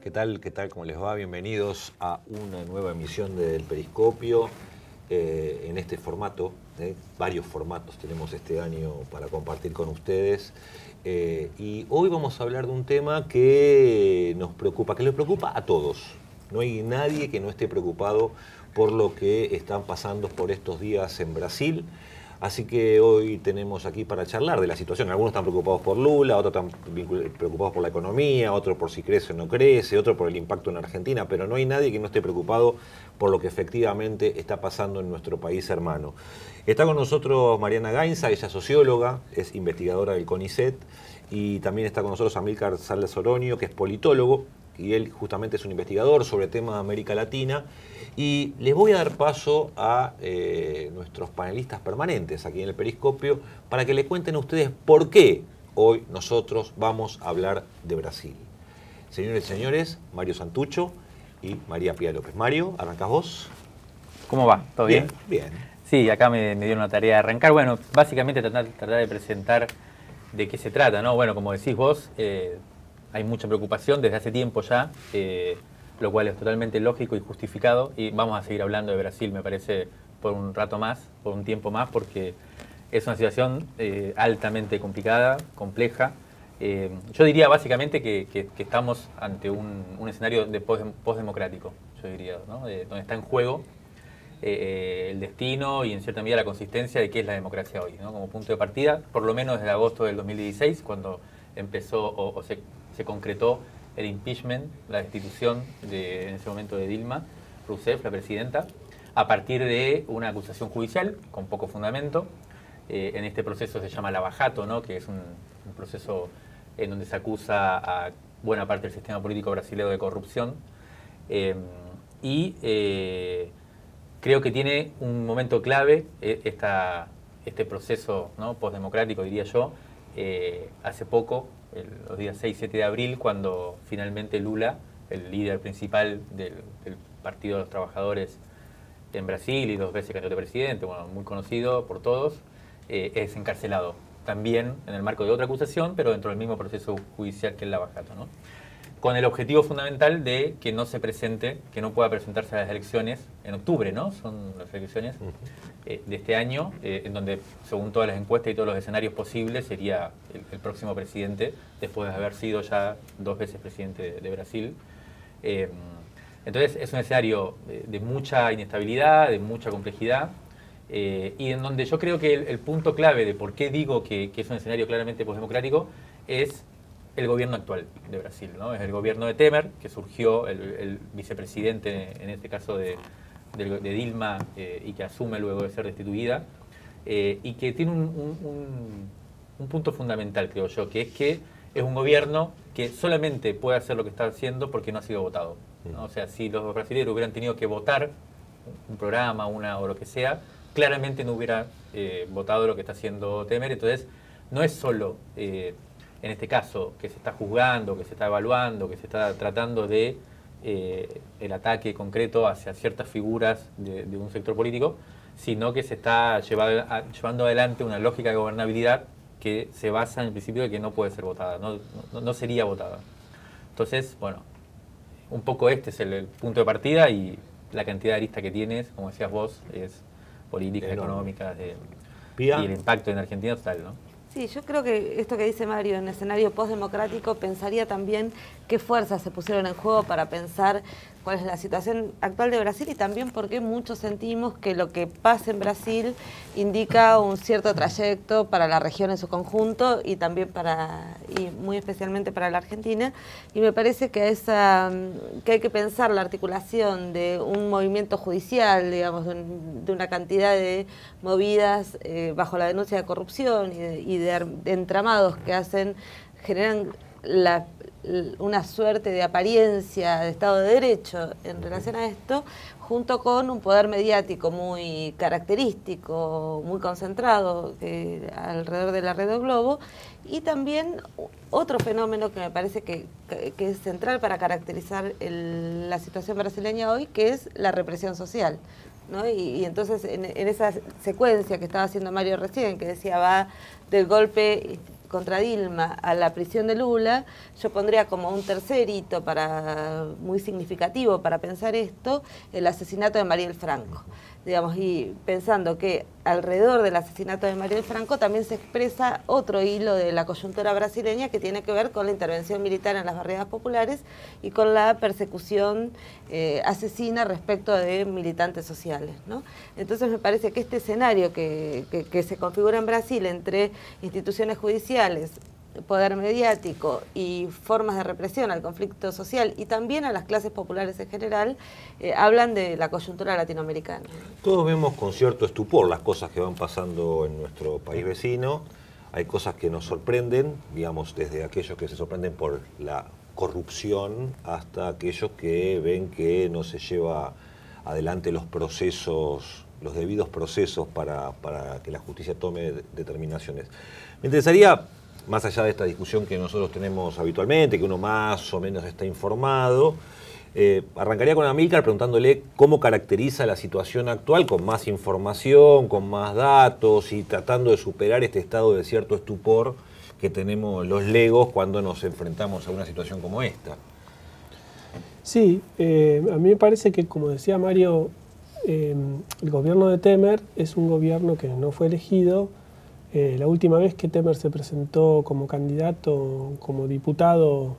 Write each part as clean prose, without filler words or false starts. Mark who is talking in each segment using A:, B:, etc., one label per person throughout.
A: ¿Qué tal? ¿Qué tal? ¿Cómo les va? Bienvenidos a una nueva emisión del Periscopio en este formato. Varios formatos tenemos este año para compartir con ustedes. Y hoy vamos a hablar de un tema que nos preocupa, que les preocupa a todos. No hay nadie que no esté preocupado por lo que están pasando por estos días en Brasil. Así que hoy tenemos aquí para charlar de la situación. Algunos están preocupados por Lula, otros están preocupados por la economía, otros por si crece o no crece, otros por el impacto en Argentina, pero no hay nadie que no esté preocupado por lo que efectivamente está pasando en nuestro país hermano. Está con nosotros Mariana Gainza, ella es socióloga, es investigadora del CONICET, y también está con nosotros Amílcar Salas Oroño, que es politólogo, y él justamente es un investigador sobre temas de América Latina. Y les voy a dar paso a nuestros panelistas permanentes aquí en el Periscopio para que les cuenten a ustedes por qué hoy nosotros vamos a hablar de Brasil. Señores y señores, Mario Santucho y María Pía López. Mario, ¿arrancás vos?
B: ¿Cómo va? ¿Todo bien?
A: Bien.
B: Sí, acá me dieron la tarea de arrancar. Bueno, básicamente tratar de presentar de qué se trata, ¿no? Bueno, como decís vos, hay mucha preocupación desde hace tiempo ya, lo cual es totalmente lógico y justificado, y vamos a seguir hablando de Brasil, me parece, por un rato más, por un tiempo más, porque es una situación altamente complicada, compleja. Yo diría básicamente que estamos ante un escenario de postdemocrático, yo diría, ¿no? Donde está en juego el destino y en cierta medida la consistencia de qué es la democracia hoy, ¿no? Como punto de partida, por lo menos desde agosto del 2016, cuando empezó se concretó el impeachment, la destitución en ese momento de Dilma Rousseff, la presidenta, a partir de una acusación judicial con poco fundamento. En este proceso se llama lavajato, ¿no? Que es un proceso en donde se acusa a buena parte del sistema político brasileño de corrupción. Creo que tiene un momento clave este proceso, ¿no? Postdemocrático, diría yo, hace poco, los días 6 y 7 de abril, cuando finalmente Lula, el líder principal del Partido de los Trabajadores en Brasil y 2 veces candidato a presidente, bueno, muy conocido por todos, es encarcelado. También en el marco de otra acusación, pero dentro del mismo proceso judicial que el lavajato, ¿no? Con el objetivo fundamental de que no se presente, que no pueda presentarse a las elecciones en octubre, ¿no? Son las elecciones de este año, en donde, según todas las encuestas y todos los escenarios posibles, sería el próximo presidente, después de haber sido ya 2 veces presidente de Brasil. Entonces, es un escenario de mucha inestabilidad, de mucha complejidad, y en donde yo creo que el punto clave de por qué digo que es un escenario claramente postdemocrático es el gobierno actual de Brasil, ¿no? Es el gobierno de Temer, que surgió el vicepresidente, en este caso de Dilma, y que asume luego de ser destituida, y que tiene un punto fundamental, creo yo, que es un gobierno que solamente puede hacer lo que está haciendo porque no ha sido votado, ¿no? O sea, si los brasileños hubieran tenido que votar un programa, o lo que sea, claramente no hubiera votado lo que está haciendo Temer. Entonces, no es solo en este caso, que se está juzgando, que se está evaluando, que se está tratando de el ataque concreto hacia ciertas figuras de un sector político, sino que se está llevando adelante una lógica de gobernabilidad que se basa en el principio de que no puede ser votada, no sería votada. Entonces, bueno, un poco este es el punto de partida, y la cantidad de aristas que tienes, como decías vos, es políticas, económicas, y el impacto en Argentina total, ¿no?
C: Sí, yo creo que esto que dice Mario, en escenario postdemocrático, pensaría también qué fuerzas se pusieron en juego para pensar cuál es la situación actual de Brasil, y también por qué muchos sentimos que lo que pasa en Brasil indica un cierto trayecto para la región en su conjunto y también y muy especialmente para la Argentina. Y me parece que hay que pensar la articulación de un movimiento judicial, digamos, de una cantidad de movidas bajo la denuncia de corrupción y de entramados que generan una suerte de apariencia de Estado de Derecho en relación a esto, junto con un poder mediático muy característico, muy concentrado alrededor de la red del globo, y también otro fenómeno que me parece que es central para caracterizar la situación brasileña hoy, que es la represión social, ¿no? Y entonces en esa secuencia que estaba haciendo Mario recién, que decía va del golpe contra Dilma a la prisión de Lula, yo pondría como un tercer hito muy significativo para pensar esto, el asesinato de Mariel Franco. Digamos, y pensando que alrededor del asesinato de Mariel Franco también se expresa otro hilo de la coyuntura brasileña que tiene que ver con la intervención militar en las barriadas populares y con la persecución asesina respecto de militantes sociales, ¿no? Entonces me parece que este escenario que se configura en Brasil entre instituciones judiciales, poder mediático y formas de represión al conflicto social y también a las clases populares en general, hablan de la coyuntura latinoamericana.
A: Todos vemos con cierto estupor las cosas que van pasando en nuestro país vecino. Hay cosas que nos sorprenden, digamos, desde aquellos que se sorprenden por la corrupción hasta aquellos que ven que no se lleva adelante los procesos, los debidos procesos para que la justicia tome determinaciones. Me interesaría, más allá de esta discusión que nosotros tenemos habitualmente, que uno más o menos está informado, arrancaría con Amílcar preguntándole cómo caracteriza la situación actual, con más información, con más datos y tratando de superar este estado de cierto estupor que tenemos los legos cuando nos enfrentamos a una situación como esta.
D: Sí, a mí me parece que, como decía Mario, el gobierno de Temer es un gobierno que no fue elegido. La última vez que Temer se presentó como candidato, como diputado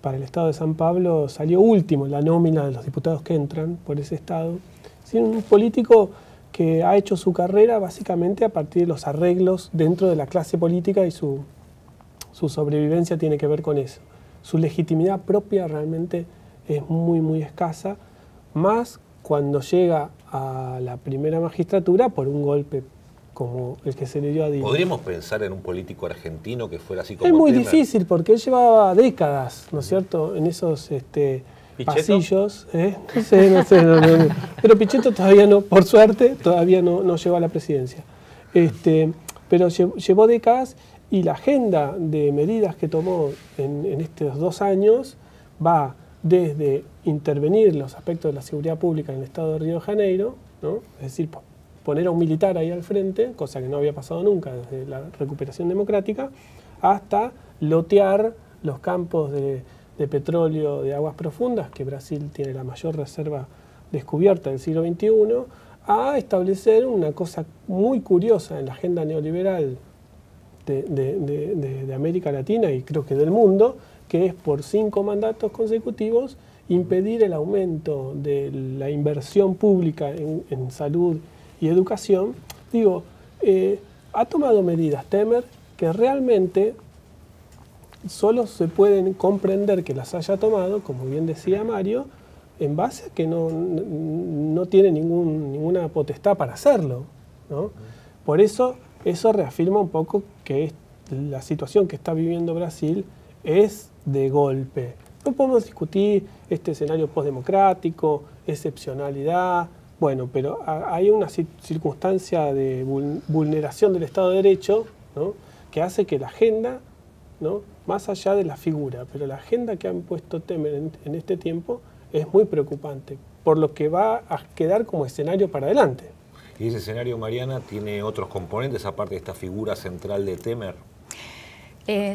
D: para el estado de San Pablo, salió último en la nómina de los diputados que entran por ese estado. Es un político que ha hecho su carrera básicamente a partir de los arreglos dentro de la clase política y su sobrevivencia tiene que ver con eso. Su legitimidad propia realmente es muy escasa, más cuando llega a la primera magistratura por un golpe como el que se le dio a Dilma.
A: ¿Podríamos pensar en un político argentino que fuera así como
D: Es muy
A: Temer?
D: difícil porque él llevaba décadas, ¿no es cierto?, en esos pasillos. No sé. No. Pero Pichetto todavía no, por suerte, todavía no llegó a la presidencia. Pero llevó décadas y la agenda de medidas que tomó en estos 2 años va desde intervenir los aspectos de la seguridad pública en el estado de Río de Janeiro, ¿no? Es decir, poner a un militar ahí al frente, cosa que no había pasado nunca desde la recuperación democrática, hasta lotear los campos de petróleo de aguas profundas, que Brasil tiene la mayor reserva descubierta del siglo XXI, a establecer una cosa muy curiosa en la agenda neoliberal de América Latina y creo que del mundo, que es por 5 mandatos consecutivos impedir el aumento de la inversión pública en salud y educación. Digo, ha tomado medidas Temer que realmente solo se pueden comprender que las haya tomado, como bien decía Mario, en base a que no tiene ninguna potestad para hacerlo, ¿no? Por eso reafirma un poco que la situación que está viviendo Brasil es de golpe. No podemos discutir este escenario postdemocrático, excepcionalidad, bueno, pero hay una circunstancia de vulneración del Estado de Derecho, ¿no?, que hace que la agenda, ¿no?, más allá de la figura, pero la agenda que han puesto Temer en este tiempo es muy preocupante, por lo que va a quedar como escenario para adelante.
A: ¿Y ese escenario, Mariana, tiene otros componentes aparte de esta figura central de Temer?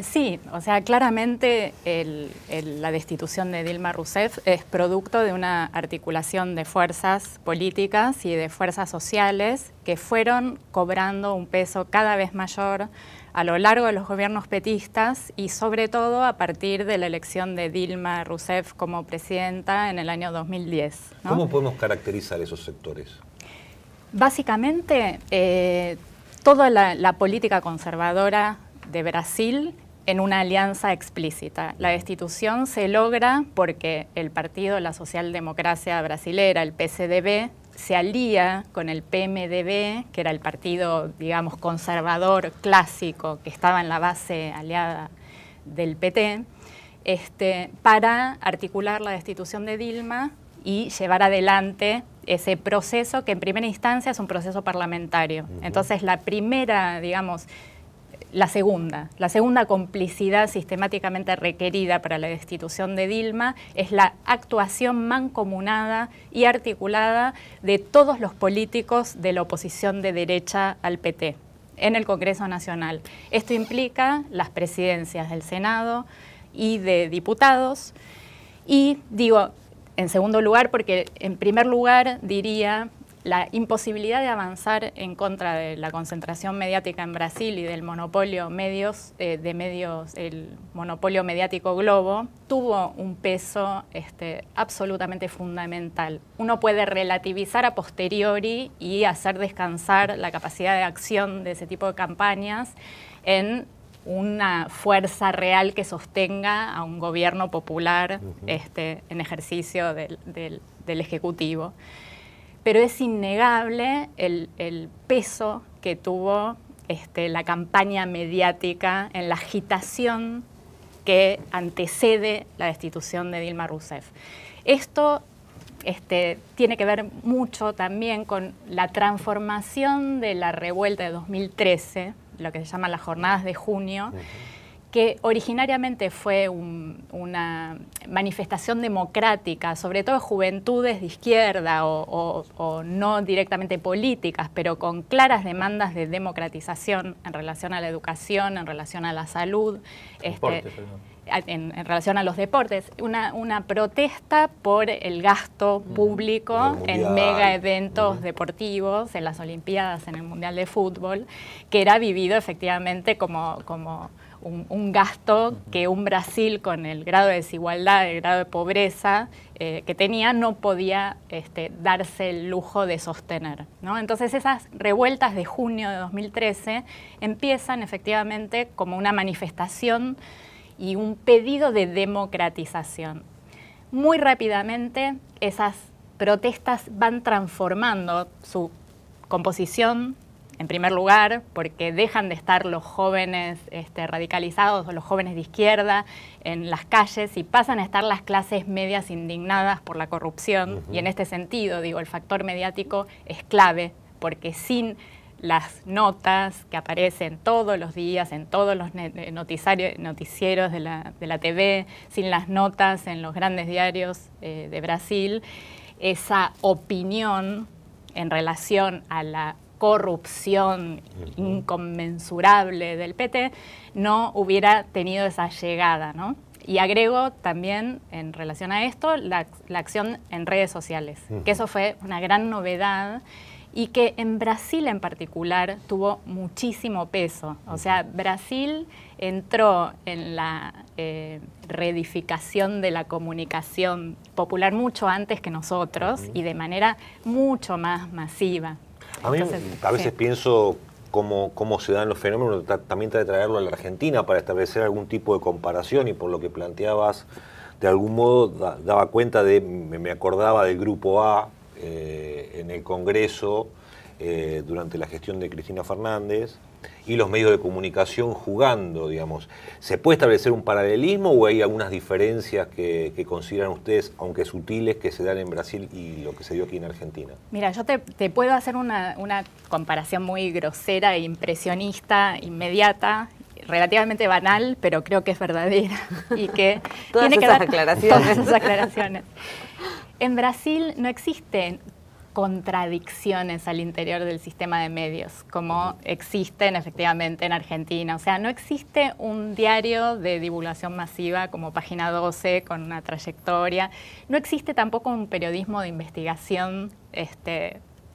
E: Sí, o sea, claramente la destitución de Dilma Rousseff es producto de una articulación de fuerzas políticas y de fuerzas sociales que fueron cobrando un peso cada vez mayor a lo largo de los gobiernos petistas y sobre todo a partir de la elección de Dilma Rousseff como presidenta en el año 2010, ¿no?
A: ¿Cómo podemos caracterizar esos sectores?
E: Básicamente, toda la política conservadora de Brasil en una alianza explícita. La destitución se logra porque el partido, la socialdemocracia brasilera, el PCDB, se alía con el PMDB, que era el partido, digamos, conservador clásico que estaba en la base aliada del PT, para articular la destitución de Dilma y llevar adelante ese proceso que en primera instancia es un proceso parlamentario. Entonces la primera, digamos, la segunda complicidad sistemáticamente requerida para la destitución de Dilma es la actuación mancomunada y articulada de todos los políticos de la oposición de derecha al PT. en el Congreso Nacional. Esto implica las presidencias del Senado y de diputados. Y digo, en segundo lugar, porque en primer lugar diría la imposibilidad de avanzar en contra de la concentración mediática en Brasil y del monopolio el monopolio mediático Globo, tuvo un peso absolutamente fundamental. Uno puede relativizar a posteriori y hacer descansar la capacidad de acción de ese tipo de campañas en una fuerza real que sostenga a un gobierno popular en ejercicio del Ejecutivo. Pero es innegable el peso que tuvo la campaña mediática en la agitación que antecede la destitución de Dilma Rousseff. Esto tiene que ver mucho también con la transformación de la revuelta de 2013, lo que se llama las jornadas de junio, que originariamente fue una manifestación democrática, sobre todo de juventudes de izquierda o no directamente políticas, pero con claras demandas de democratización en relación a la educación, en relación a la salud, en relación a los deportes, una protesta por el gasto público en mega eventos deportivos, en las Olimpiadas, en el Mundial de Fútbol, que era vivido efectivamente como un gasto que un Brasil con el grado de desigualdad, el grado de pobreza que tenía, no podía darse el lujo de sostener, ¿no? Entonces esas revueltas de junio de 2013 empiezan efectivamente como una manifestación y un pedido de democratización. Muy rápidamente esas protestas van transformando su composición, en primer lugar, porque dejan de estar los jóvenes radicalizados o los jóvenes de izquierda en las calles y pasan a estar las clases medias indignadas por la corrupción. Y en este sentido, digo, el factor mediático es clave, porque sin las notas que aparecen todos los días en todos los noticieros de la TV, sin las notas en los grandes diarios de Brasil, esa opinión en relación a la corrupción inconmensurable del PT no hubiera tenido esa llegada, ¿no? Y agrego también, en relación a esto, la acción en redes sociales, que eso fue una gran novedad y que en Brasil en particular tuvo muchísimo peso. O sea, Brasil entró en la reedificación de la comunicación popular mucho antes que nosotros y de manera mucho más masiva.
A: A mí a veces pienso cómo se dan los fenómenos, también trae de traerlo a la Argentina para establecer algún tipo de comparación, y por lo que planteabas, de algún modo daba cuenta me acordaba del Grupo A en el Congreso durante la gestión de Cristina Fernández, y los medios de comunicación jugando, digamos. ¿Se puede establecer un paralelismo o hay algunas diferencias que consideran ustedes, aunque sutiles, que se dan en Brasil y lo que se dio aquí en Argentina?
E: Mira, yo te puedo hacer una comparación muy grosera e impresionista, inmediata, relativamente banal, pero creo que es verdadera y que
C: todas
E: tiene que
C: esas
E: ver
C: aclaraciones.
E: todas esas aclaraciones. En Brasil no existen contradicciones al interior del sistema de medios, como existen efectivamente en Argentina. O sea, no existe un diario de divulgación masiva como Página 12 con una trayectoria. No existe tampoco un periodismo de investigación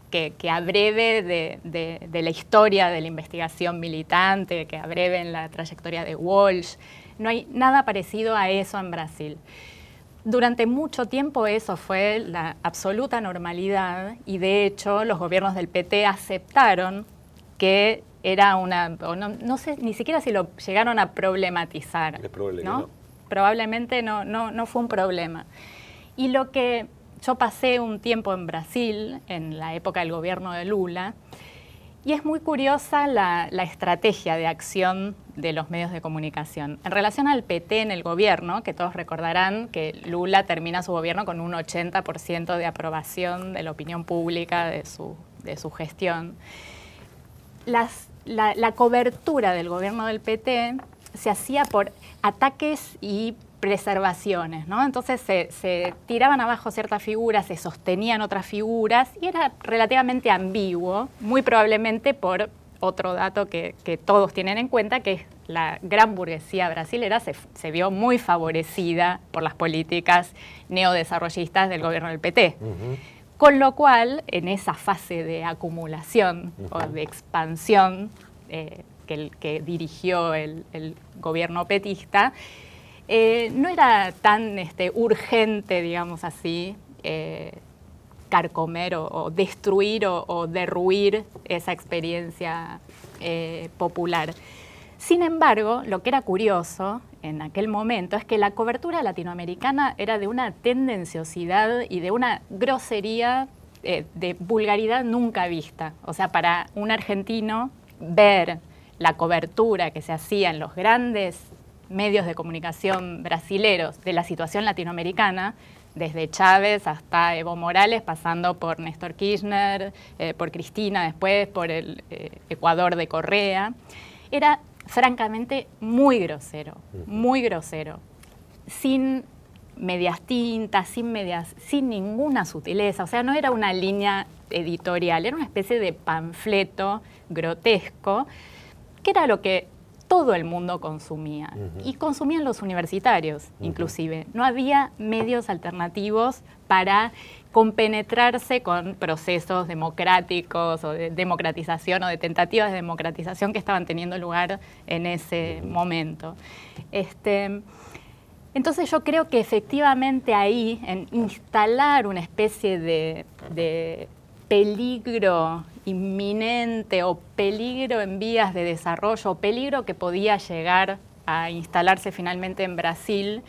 E: que abreve de la historia de la investigación militante, que abreve en la trayectoria de Walsh. No hay nada parecido a eso en Brasil. Durante mucho tiempo eso fue la absoluta normalidad y de hecho los gobiernos del PT aceptaron que era no sé ni siquiera si lo llegaron a problematizar, ¿no? Probablemente no fue un problema. Y lo que yo pasé un tiempo en Brasil, en la época del gobierno de Lula, y es muy curiosa la estrategia de acción de los medios de comunicación. En relación al PT en el gobierno, que todos recordarán que Lula termina su gobierno con un 80% de aprobación de la opinión pública de su gestión, la cobertura del gobierno del PT se hacía por ataques y preservaciones, ¿no? Entonces se tiraban abajo ciertas figuras, se sostenían otras figuras y era relativamente ambiguo, muy probablemente por otro dato que todos tienen en cuenta, que es la gran burguesía brasilera se vio muy favorecida por las políticas neodesarrollistas del gobierno del PT. Con lo cual, en esa fase de acumulación o de expansión que dirigió el gobierno petista, no era tan urgente, digamos así, carcomer o destruir o derruir esa experiencia popular. Sin embargo, lo que era curioso en aquel momento es que la cobertura latinoamericana era de una tendenciosidad y de una grosería, de vulgaridad nunca vista. O sea, para un argentino ver la cobertura que se hacía en los grandes medios de comunicación brasileros de la situación latinoamericana, desde Chávez hasta Evo Morales, pasando por Néstor Kirchner, por Cristina después, por el Ecuador de Correa, era francamente muy grosero, sin medias tintas, sin ninguna sutileza. O sea, no era una línea editorial, era una especie de panfleto grotesco, que era lo que todo el mundo consumía. Y consumían los universitarios, inclusive. No había medios alternativos para compenetrarse con procesos democráticos o de democratización o de tentativas de democratización que estaban teniendo lugar en ese momento. Entonces yo creo que efectivamente ahí, en instalar una especie de peligro inminente o peligro en vías de desarrollo, o peligro que podía llegar a instalarse finalmente en Brasil,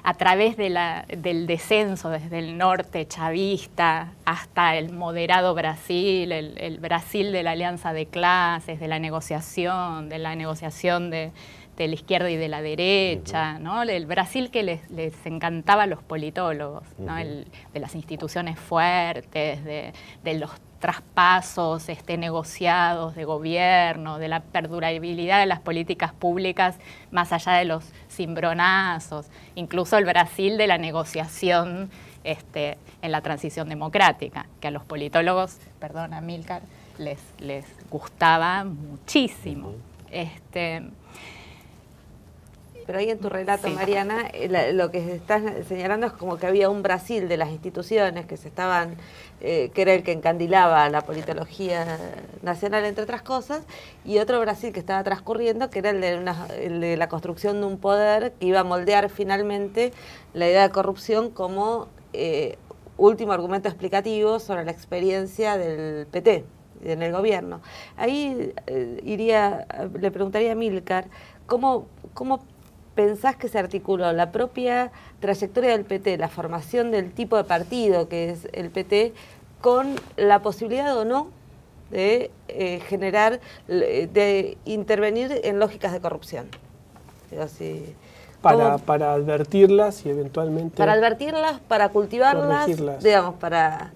E: a través del descenso desde el norte chavista hasta el moderado Brasil, el Brasil de la alianza de clases, de la negociación de la izquierda y de la derecha, ¿no? El Brasil que les encantaba a los politólogos, ¿no? De las instituciones fuertes, de los traspasos negociados de gobierno, de la perdurabilidad de las políticas públicas más allá de los cimbronazos, incluso el Brasil de la negociación en la transición democrática, que a los politólogos, perdón, Amílcar, les gustaba muchísimo.
C: Pero ahí en tu relato,
E: Sí.
C: Mariana, lo que estás señalando es como que había un Brasil de las instituciones que que era el que encandilaba la politología nacional, entre otras cosas, y otro Brasil que estaba transcurriendo, que era el de la construcción de un poder que iba a moldear finalmente la idea de corrupción como último argumento explicativo sobre la experiencia del PT en el gobierno. Ahí le preguntaría a Amílcar, ¿cómo pensás que se articuló la propia trayectoria del PT, la formación del tipo de partido que es el PT, con la posibilidad o no de de intervenir en lógicas de corrupción? Digo,
D: Para advertirlas y eventualmente...
C: Para advertirlas, para cultivarlas,
D: corregirlas.
C: digamos, para...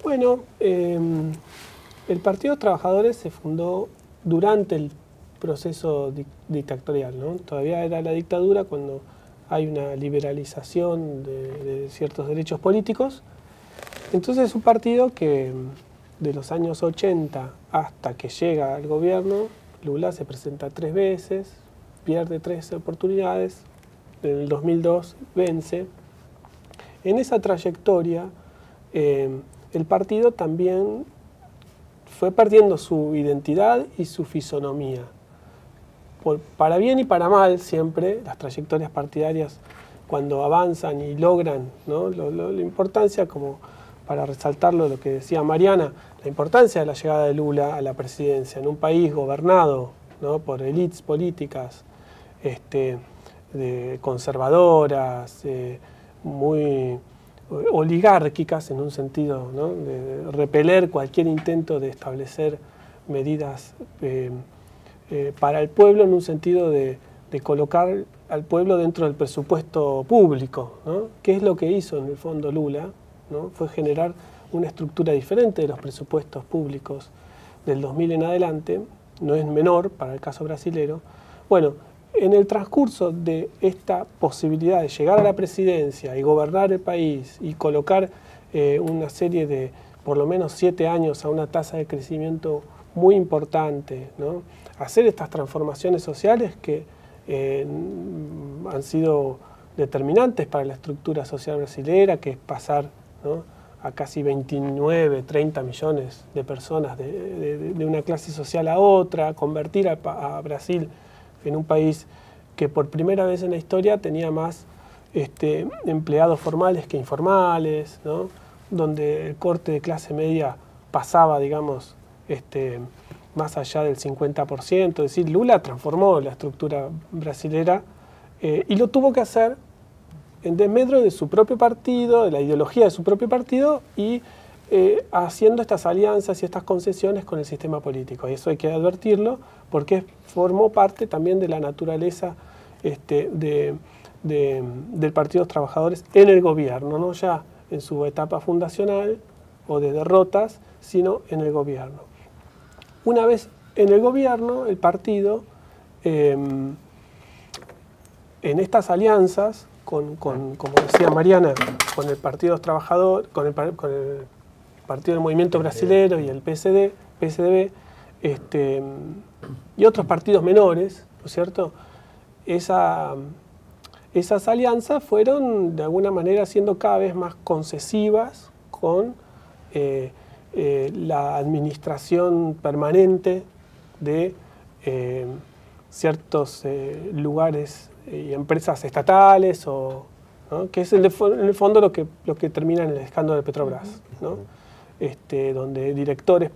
D: Bueno, el Partido de Trabajadores se fundó durante el proceso dictatorial, ¿no? Todavía era la dictadura cuando hay una liberalización de ciertos derechos políticos. Entonces es un partido que de los años 80 hasta que llega al gobierno, Lula se presenta 3 veces, pierde 3 oportunidades, en el 2002 vence. En esa trayectoria el partido también fue perdiendo su identidad y su fisonomía. Para bien y para mal siempre, las trayectorias partidarias cuando avanzan y logran, ¿no? La importancia, como para resaltarlo lo que decía Mariana, la importancia de la llegada de Lula a la presidencia en un país gobernado, ¿no? por élites políticas conservadoras, muy oligárquicas en un sentido, ¿no? de repeler cualquier intento de establecer medidas para el pueblo en un sentido de colocar al pueblo dentro del presupuesto público, ¿no? ¿Qué es lo que hizo en el fondo Lula? ¿No? Fue generar una estructura diferente de los presupuestos públicos del 2000 en adelante, no es menor para el caso brasilero. Bueno, en el transcurso de esta posibilidad de llegar a la presidencia y gobernar el país y colocar una serie de por lo menos 7 años a una tasa de crecimiento muy importante, ¿no? Hacer estas transformaciones sociales que han sido determinantes para la estructura social brasilera, que es pasar, ¿no?, a casi 29, 30 millones de personas de una clase social a otra, convertir a Brasil en un país que por primera vez en la historia tenía más empleados formales que informales, ¿no?, donde el corte de clase media pasaba, digamos, más allá del 50%, es decir, Lula transformó la estructura brasilera y lo tuvo que hacer en desmedro de su propio partido, de la ideología de su propio partido y haciendo estas alianzas y estas concesiones con el sistema político. Y eso hay que advertirlo porque formó parte también de la naturaleza del Partido de los Trabajadores en el gobierno, no ya en su etapa fundacional o de derrotas, sino en el gobierno. Una vez en el gobierno, el partido, en estas alianzas, como decía Mariana, con el Partido de los Trabajadores, con el Partido del Movimiento Brasilero y el PSDB, y otros partidos menores, ¿no es cierto? Esas alianzas fueron de alguna manera siendo cada vez más concesivas con la administración permanente de ciertos lugares y empresas estatales, ¿no?, que es en el fondo lo que termina en el escándalo de Petrobras, ¿no? Donde directores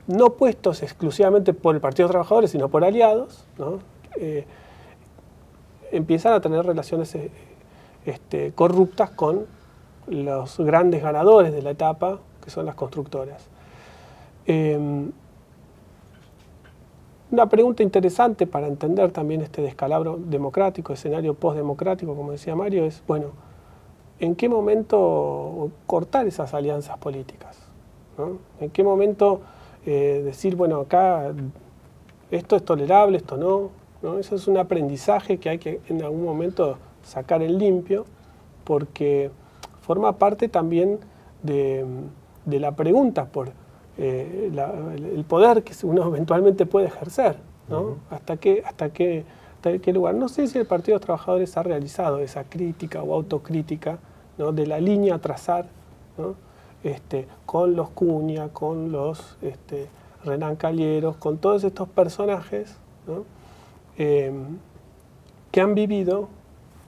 D: no puestos exclusivamente por el Partido de los Trabajadores, sino por aliados, ¿no?, empiezan a tener relaciones corruptas con los grandes ganadores de la etapa, que son las constructoras. Una pregunta interesante para entender también este descalabro democrático, escenario postdemocrático, como decía Mario, es, bueno, ¿en qué momento cortar esas alianzas políticas, ¿no? ¿En qué momento decir, bueno, acá esto es tolerable, esto no, ¿no? Eso es un aprendizaje que hay que en algún momento sacar en limpio, porque forma parte también de la pregunta por el poder que uno eventualmente puede ejercer, ¿no? ¿Hasta qué lugar? No sé si el Partido de los Trabajadores ha realizado esa crítica o autocrítica, ¿no?, de la línea a trazar, ¿no?, con los Cunha, con los Renan Calheiros, con todos estos personajes, ¿no?, que han vivido,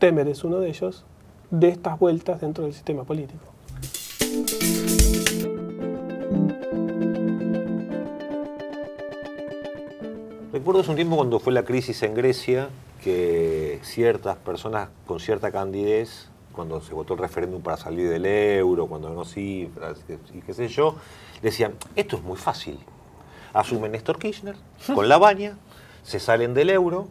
D: Temer es uno de ellos, de estas vueltas dentro del sistema político.
A: Recuerdo hace un tiempo cuando fue la crisis en Grecia, que ciertas personas con cierta candidez, cuando se votó el referéndum para salir del euro, cuando no cifras y qué sé yo, decían, esto es muy fácil. Asume Néstor Kirchner con la baña, se salen del euro,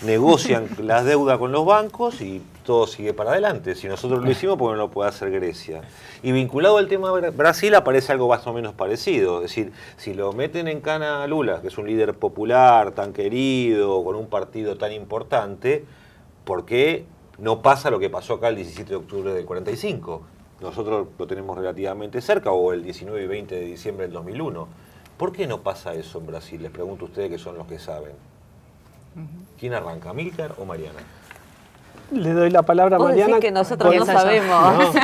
A: negocian las deudas con los bancos y todo sigue para adelante. Si nosotros lo hicimos, ¿por qué no lo puede hacer Grecia? Y vinculado al tema de Brasil aparece algo más o menos parecido. Es decir, si lo meten en cana a Lula, que es un líder popular, tan querido, con un partido tan importante, ¿por qué no pasa lo que pasó acá el 17 de octubre del 45? Nosotros lo tenemos relativamente cerca, o el 19 y 20 de diciembre del 2001. ¿Por qué no pasa eso en Brasil? Les pregunto a ustedes que son los que saben. ¿Quién arranca, Amílcar o Mariana?
D: Le doy la palabra a Mariana.
C: Que nosotros no sabemos.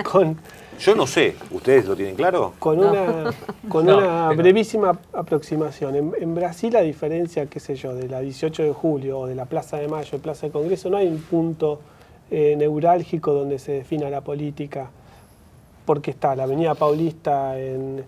D: No,
A: yo no sé, ¿ustedes lo tienen claro?
D: Con una brevísima aproximación. En Brasil, a diferencia, qué sé yo, de la 18 de julio o de la Plaza de Mayo, Plaza de Congreso, no hay un punto neurálgico donde se defina la política, porque está la Avenida Paulista en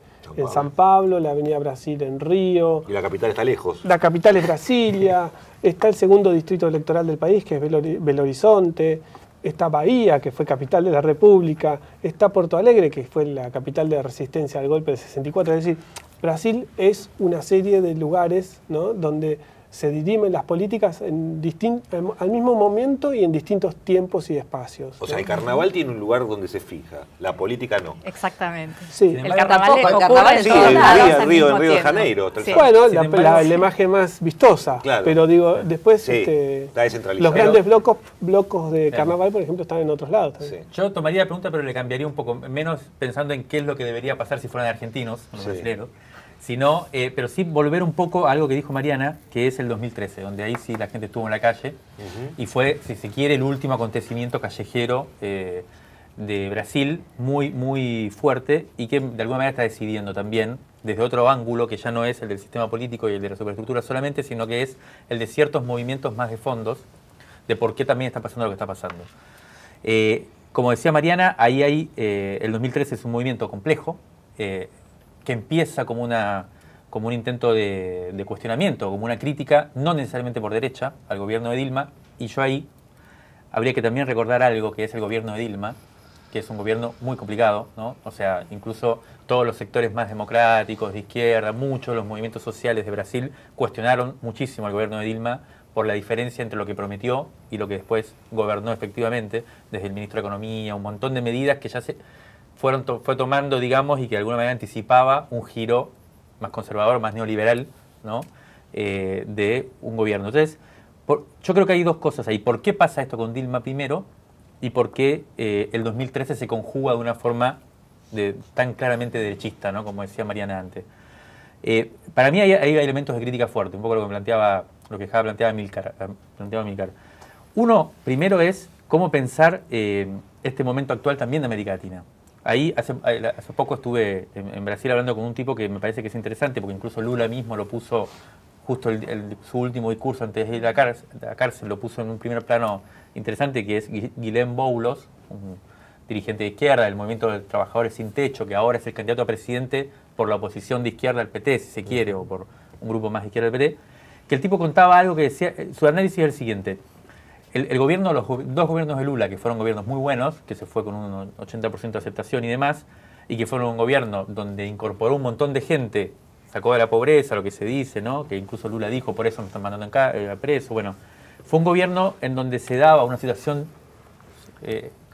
D: San Pablo, la Avenida Brasil en Río.
A: Y la capital está lejos.
D: La capital es Brasilia, está el segundo distrito electoral del país, que es Belo Horizonte, está Bahía, que fue capital de la República, está Porto Alegre, que fue la capital de la resistencia al golpe del 64. Es decir, Brasil es una serie de lugares, ¿no?, donde se dirimen las políticas al mismo momento y en distintos tiempos y espacios.
A: O sea, el carnaval tiene un lugar donde se fija, la política no.
E: Exactamente.
D: Sí.
E: El carnaval ocurre en
A: sí,
E: todos lados al
A: Río
E: mismo
A: de
E: tiempo.
A: Janeiro.
E: Sí.
D: Bueno, la imagen más vistosa,
A: Claro.
D: pero digo, después
A: Sí, está descentralizado.
D: los grandes blocos de carnaval, por ejemplo, están en otros lados también.
A: Sí.
B: Yo tomaría la pregunta, pero le cambiaría un poco, menos pensando en qué es lo que debería pasar si fueran argentinos, los
A: Sí.
B: brasileños, sino, pero sí volver un poco a algo que dijo Mariana, que es el 2013, donde ahí sí la gente estuvo en la calle y fue, si se quiere, el último acontecimiento callejero de Brasil, muy, muy fuerte y que de alguna manera está decidiendo también desde otro ángulo, que ya no es el del sistema político y el de la superestructura solamente, sino que es el de ciertos movimientos más de fondos, de por qué también está pasando lo que está pasando. Como decía Mariana, ahí hay, el 2013 es un movimiento complejo, que empieza como un intento de cuestionamiento, como una crítica, no necesariamente por derecha, al gobierno de Dilma, y yo ahí habría que también recordar algo que es el gobierno de Dilma, que es un gobierno muy complicado, ¿no? O sea, incluso todos los sectores más democráticos, de izquierda, muchos de los movimientos sociales de Brasil cuestionaron muchísimo al gobierno de Dilma por la diferencia entre lo que prometió y lo que después gobernó efectivamente, desde el ministro de Economía, un montón de medidas que ya fue tomando, digamos, y que de alguna manera anticipaba un giro más conservador, más neoliberal, ¿no? De un gobierno. Entonces, yo creo que hay dos cosas ahí. ¿Por qué pasa esto con Dilma primero? Y por qué el 2013 se conjuga de una forma tan claramente derechista, ¿no? Como decía Mariana antes. Para mí hay elementos de crítica fuerte, un poco lo que planteaba Amílcar. Uno, primero, es cómo pensar este momento actual también de América Latina. Ahí hace poco estuve en Brasil hablando con un tipo que me parece que es interesante, porque incluso Lula mismo lo puso, justo su último discurso antes de ir a la cárcel, lo puso en un primer plano interesante, que es Guilherme Boulos, un dirigente de izquierda del Movimiento de Trabajadores Sin Techo, que ahora es el candidato a presidente por la oposición de izquierda al PT, si se quiere, o por un grupo más de izquierda del PT, que el tipo contaba algo que decía, su análisis es el siguiente: el gobierno, los dos gobiernos de Lula, que fueron gobiernos muy buenos, que se fue con un 80% de aceptación y demás, y que fueron un gobierno donde incorporó un montón de gente, sacó de la pobreza, lo que se dice, ¿no? Que incluso Lula dijo, por eso nos están mandando a preso. Bueno, fue un gobierno en donde se daba una situación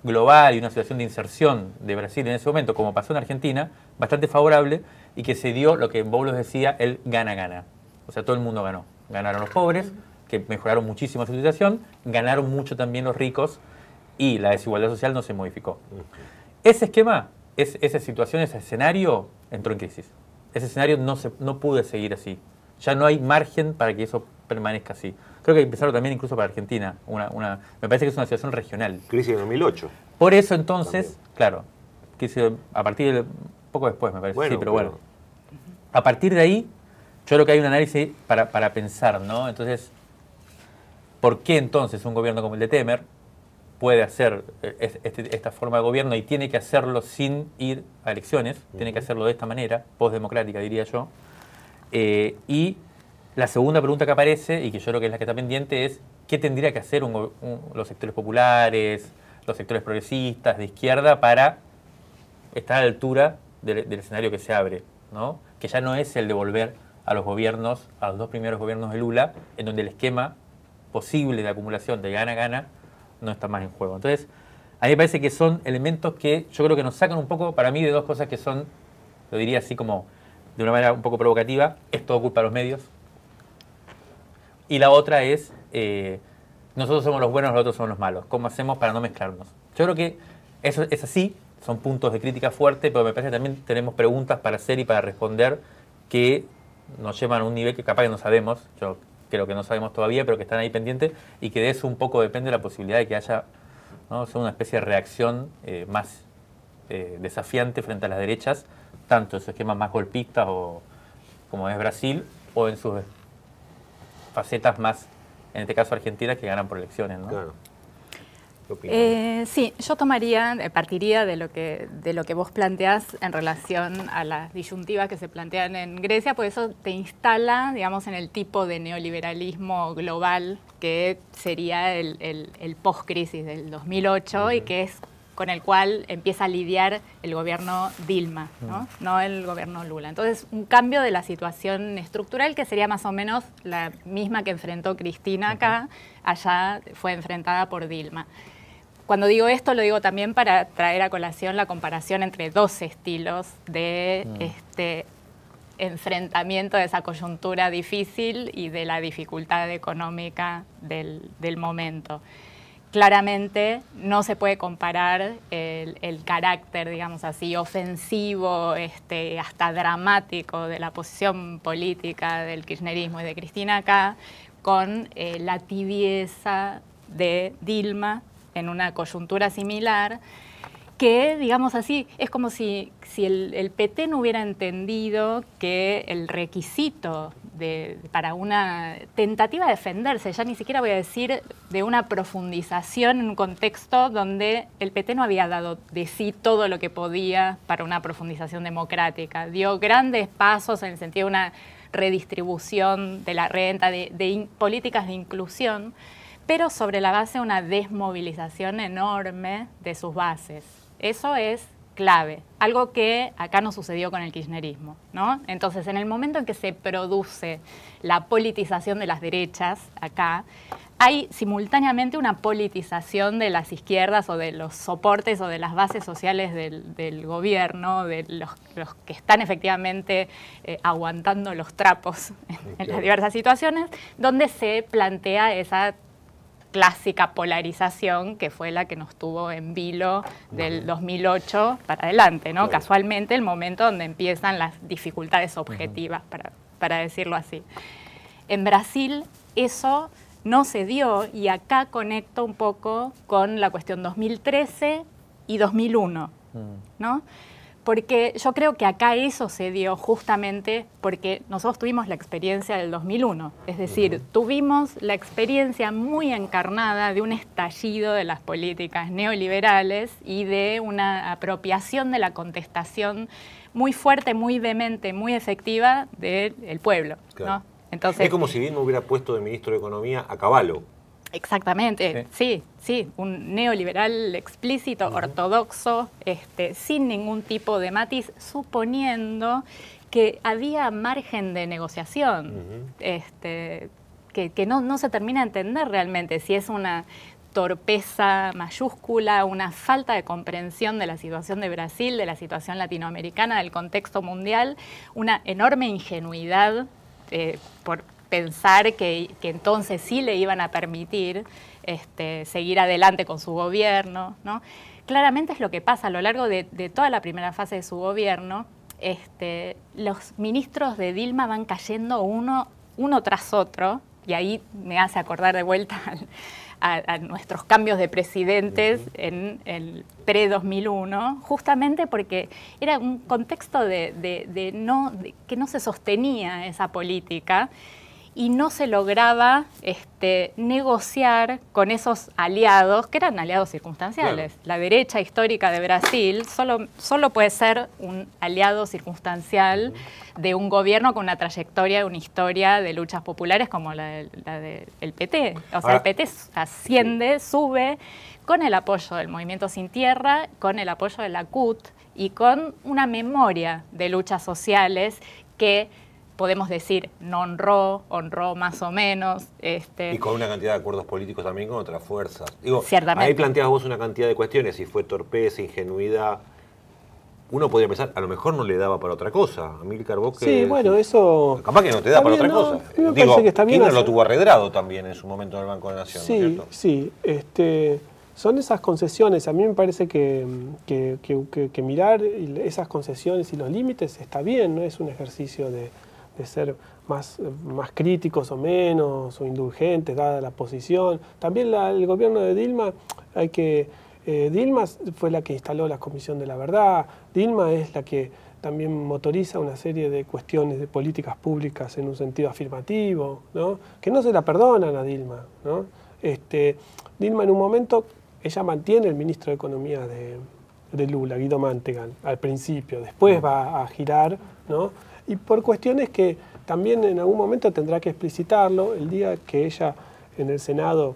B: global y una situación de inserción de Brasil en ese momento, como pasó en Argentina, bastante favorable, y que se dio lo que Boulos decía, el gana-gana. O sea, todo el mundo ganó. Ganaron los pobres, que mejoraron muchísimo su situación, ganaron mucho también los ricos, y la desigualdad social no se modificó. Ese esquema, esa situación, ese escenario entró en crisis. Ese escenario no pudo seguir así. Ya no hay margen para que eso permanezca así. Creo que hay que empezarlo también incluso para Argentina. Me parece que es una situación regional.
A: Crisis de 2008.
B: Por eso entonces,
A: también.
B: claro, crisis a partir de poco después, me parece.
A: Bueno,
B: sí, pero bueno. A partir de ahí, yo creo que hay un análisis para pensar, ¿no? Entonces, ¿por qué entonces un gobierno como el de Temer puede hacer esta forma de gobierno y tiene que hacerlo sin ir a elecciones? Tiene que hacerlo de esta manera, postdemocrática, diría yo. Y la segunda pregunta que aparece, y que yo creo que es la que está pendiente, es ¿qué tendría que hacer los sectores populares, los sectores progresistas, de izquierda, para estar a la altura del escenario que se abre, ¿no? Que ya no es el de volver a los gobiernos, a los dos primeros gobiernos de Lula, en donde el esquema posible de acumulación de gana-gana no está más en juego. Entonces, a mí me parece que son elementos que yo creo que nos sacan un poco, para mí, de dos cosas que son, lo diría así como de una manera un poco provocativa, es todo culpa de los medios. Y la otra es, nosotros somos los buenos, los otros somos los malos. ¿Cómo hacemos para no mezclarnos? Yo creo que eso es así, son puntos de crítica fuerte, pero me parece que también tenemos preguntas para hacer y para responder que nos llevan a un nivel que capaz que no sabemos, yo creo que no sabemos todavía, pero que están ahí pendientes, y que de eso un poco depende la posibilidad de que haya, ¿no? Una especie de reacción más desafiante frente a las derechas, tanto en sus esquemas más golpistas como es Brasil, o en sus facetas más, en este caso Argentina, que ganan por elecciones, ¿no?
A: Claro. ¿Qué opinas?
E: Sí, yo partiría de lo que vos planteás en relación a las disyuntivas que se plantean en Grecia, porque eso te instala, digamos, en el tipo de neoliberalismo global que sería el post-crisis del 2008 y que es con el cual empieza a lidiar el gobierno Dilma, no el gobierno Lula. Entonces, un cambio de la situación estructural que sería más o menos la misma que enfrentó Cristina acá, allá fue enfrentada por Dilma. Cuando digo esto, lo digo también para traer a colación la comparación entre dos estilos de este enfrentamiento de esa coyuntura difícil y de la dificultad económica del momento. claramente no se puede comparar el carácter, digamos así, ofensivo, hasta dramático de la posición política del kirchnerismo y de Cristina K con la tibieza de Dilma en una coyuntura similar, que, digamos así, es como si el PT no hubiera entendido que el requisito para una tentativa de defenderse, ya ni siquiera voy a decir de una profundización en un contexto donde el PT no había dado de sí todo lo que podía para una profundización democrática. Dio grandes pasos en el sentido de una redistribución de la renta, de políticas de inclusión, pero sobre la base de una desmovilización enorme de sus bases. Eso es clave, algo que acá no sucedió con el kirchnerismo, ¿no? Entonces, en el momento en que se produce la politización de las derechas acá, hay simultáneamente una politización de las izquierdas o de los soportes o de las bases sociales del gobierno, de los que están efectivamente aguantando los trapos en las diversas situaciones, donde se plantea esa clásica polarización que fue la que nos tuvo en vilo del 2008 para adelante, ¿no?
A: Claro.
E: Casualmente el momento donde empiezan las dificultades objetivas, para decirlo así. En Brasil eso no se dio, y acá conecto un poco con la cuestión 2013 y 2001, ¿no? Porque yo creo que acá eso se dio justamente porque nosotros tuvimos la experiencia del 2001, es decir, tuvimos la experiencia muy encarnada de un estallido de las políticas neoliberales y de una apropiación de la contestación muy fuerte, muy vehemente, muy efectiva del pueblo,
A: Claro.
E: ¿no? Entonces,
A: Es como si Dilma hubiera puesto de ministro de Economía a Cavallo.
E: exactamente, sí, un neoliberal explícito, ortodoxo, sin ningún tipo de matiz, suponiendo que había margen de negociación, que no se termina de entender realmente si es una torpeza mayúscula, una falta de comprensión de la situación de Brasil, de la situación latinoamericana, del contexto mundial, una enorme ingenuidad por pensar que entonces sí le iban a permitir seguir adelante con su gobierno, ¿no? Claramente es lo que pasa a lo largo de toda la primera fase de su gobierno. Los ministros de Dilma van cayendo uno tras otro, y ahí me hace acordar de vuelta a nuestros cambios de presidentes en el pre-2001, justamente porque era un contexto que no se sostenía esa política y no se lograba negociar con esos aliados, que eran aliados circunstanciales. Claro. La derecha histórica de Brasil solo puede ser un aliado circunstancial de un gobierno con una trayectoria, una historia de luchas populares como la del PT. O sea, el PT asciende, sube con el apoyo del Movimiento Sin Tierra, con el apoyo de la CUT y con una memoria de luchas sociales que podemos decir, no honró más o menos.
A: Y con una cantidad de acuerdos políticos también con otras fuerzas. Digo,
E: ciertamente.
A: Ahí planteas vos una cantidad de cuestiones, si fue torpeza, ingenuidad. Uno podría pensar, a lo mejor no le daba para otra cosa. Amílcar, vos que...
D: Sí, bueno, eso...
A: Capaz que no te da para otra cosa.
D: Digo, que está bien
A: Kirchner lo tuvo arredrado también en su momento en el Banco de la Nación,
D: sí,
A: ¿no es cierto?
D: Sí, son esas concesiones. A mí me parece que mirar esas concesiones y los límites está bien, no es un ejercicio de ser más críticos o menos, o indulgentes, dada la posición. También el gobierno de Dilma, Dilma fue la que instaló la Comisión de la Verdad, Dilma es la que también motoriza una serie de cuestiones de políticas públicas en un sentido afirmativo, ¿no? Que no se la perdonan a Dilma, ¿no? Dilma en un momento, ella mantiene el ministro de Economía de Lula, Guido Mantega, al principio, después va a girar, ¿no? Y por cuestiones que también en algún momento tendrá que explicitarlo, el día que ella en el Senado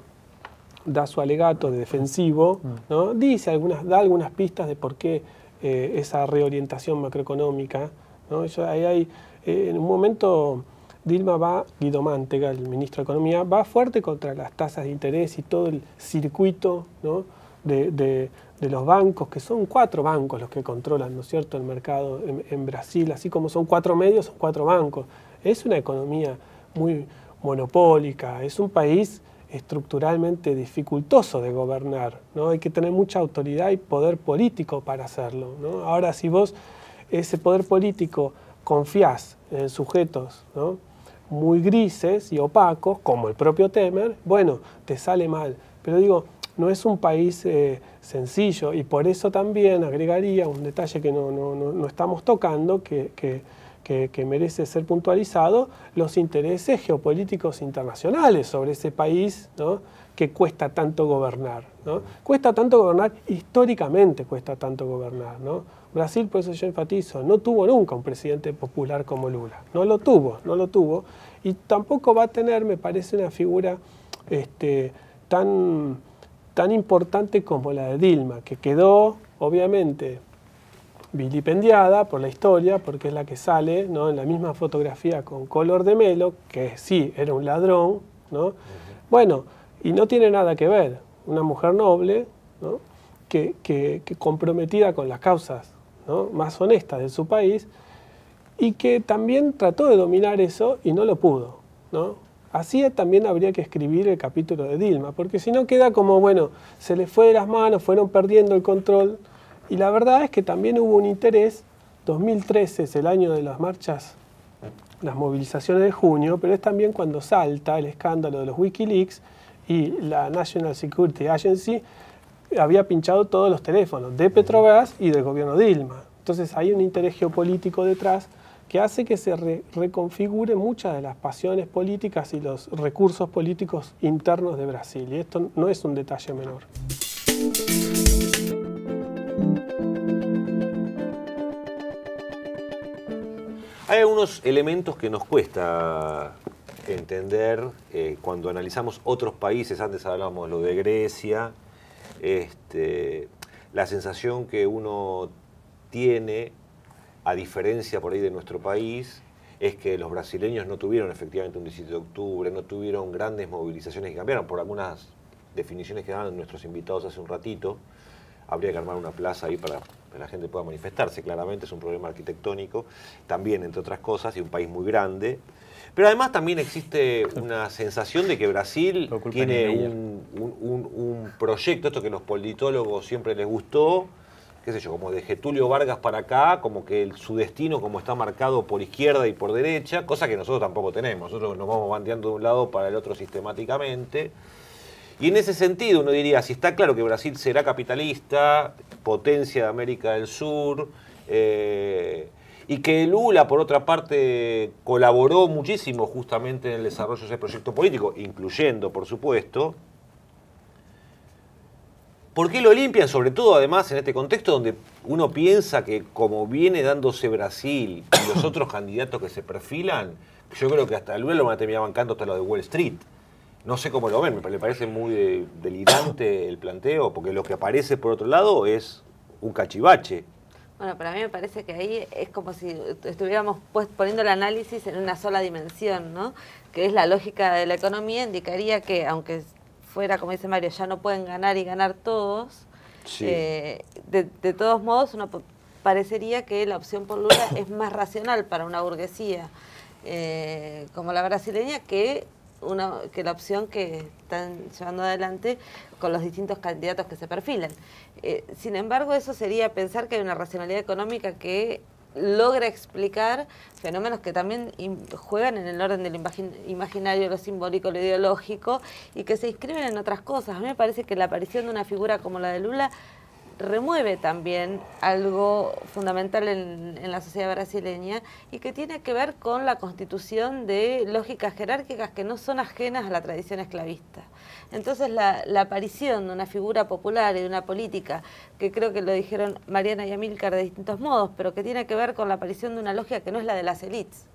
D: da su alegato de defensivo, ¿no? Da algunas pistas de por qué esa reorientación macroeconómica, ¿no? En un momento Guido Mantega, el ministro de Economía, va fuerte contra las tasas de interés y todo el circuito, ¿no? de los bancos, que son 4 bancos los que controlan, ¿no es cierto?, el mercado en Brasil, así como son 4 medios, son 4 bancos. Es una economía muy monopólica, es un país estructuralmente dificultoso de gobernar, ¿no? Hay que tener mucha autoridad y poder político para hacerlo, ¿no? Ahora, si vos ese poder político confiás en sujetos, ¿no?, muy grises y opacos, como el propio Temer, bueno, te sale mal. Pero digo, no es un país sencillo, y por eso también agregaría un detalle que no estamos tocando, que merece ser puntualizado: los intereses geopolíticos internacionales sobre ese país, ¿no?, que cuesta tanto gobernar, ¿no? Cuesta tanto gobernar, históricamente cuesta tanto gobernar, ¿no? Brasil, por eso yo enfatizo, no tuvo nunca un presidente popular como Lula. No lo tuvo. Y tampoco va a tener, me parece, una figura tan importante como la de Dilma, que quedó, obviamente, vilipendiada por la historia, porque es la que sale, ¿no?, en la misma fotografía con Collor de Mello, que sí, era un ladrón, ¿no? Bueno, y no tiene nada que ver. Una mujer noble, ¿no?, que comprometida con las causas, ¿no?, más honestas de su país, y que también trató de dominar eso y no lo pudo, ¿no? Así también habría que escribir el capítulo de Dilma, porque si no queda como, bueno, se le fue de las manos, fueron perdiendo el control. Y la verdad es que también hubo un interés. 2013 es el año de las marchas, las movilizaciones de junio, pero es también cuando salta el escándalo de los Wikileaks y la National Security Agency había pinchado todos los teléfonos de Petrobras y del gobierno Dilma. Entonces hay un interés geopolítico detrás que hace que se reconfigure muchas de las pasiones políticas y los recursos políticos internos de Brasil. Y esto no es un detalle menor.
A: Hay algunos elementos que nos cuesta entender cuando analizamos otros países. Antes hablábamos lo de Grecia. La sensación que uno tiene, a diferencia por ahí de nuestro país, es que los brasileños no tuvieron efectivamente un 17 de octubre, no tuvieron grandes movilizaciones que cambiaron por algunas definiciones que daban nuestros invitados hace un ratito. Habría que armar una plaza ahí para que la gente pueda manifestarse. Claramente es un problema arquitectónico, también, entre otras cosas, y un país muy grande. Pero además también existe una sensación de que Brasil tiene un proyecto, esto que a los politólogos siempre les gustó, qué sé yo, como de Getúlio Vargas para acá, como que su destino como está marcado por izquierda y por derecha, cosa que nosotros tampoco tenemos. Nosotros nos vamos bandeando de un lado para el otro sistemáticamente. Y en ese sentido uno diría, si está claro que Brasil será capitalista, potencia de América del Sur, y que Lula, por otra parte, colaboró muchísimo justamente en el desarrollo de ese proyecto político, incluyendo, por supuesto, ¿por qué lo limpian? Sobre todo, además, en este contexto donde uno piensa que como viene dándose Brasil y los otros candidatos que se perfilan, yo creo que hasta Lula lo van a terminar bancando hasta lo de Wall Street. No sé cómo lo ven, me parece muy delirante el planteo, porque lo que aparece por otro lado es un cachivache.
C: Bueno, para mí me parece que ahí es como si estuviéramos poniendo el análisis en una sola dimensión, ¿no? Que es la lógica de la economía, indicaría que, aunque fuera, como dice Mario, ya no pueden ganar y ganar todos, sí. De todos modos, uno parecería que la opción por Lula es más racional para una burguesía como la brasileña que la opción que están llevando adelante con los distintos candidatos que se perfilan. Sin embargo, eso sería pensar que hay una racionalidad económica que logra explicar fenómenos que también juegan en el orden del imaginario, lo simbólico, lo ideológico, y que se inscriben en otras cosas. A mí me parece que la aparición de una figura como la de Lula remueve también algo fundamental en la sociedad brasileña y que tiene que ver con la constitución de lógicas jerárquicas que no son ajenas a la tradición esclavista. Entonces la aparición de una figura popular y de una política, que creo que lo dijeron Mariana y Amílcar de distintos modos, pero que tiene que ver con la aparición de una lógica que no es la de las élites.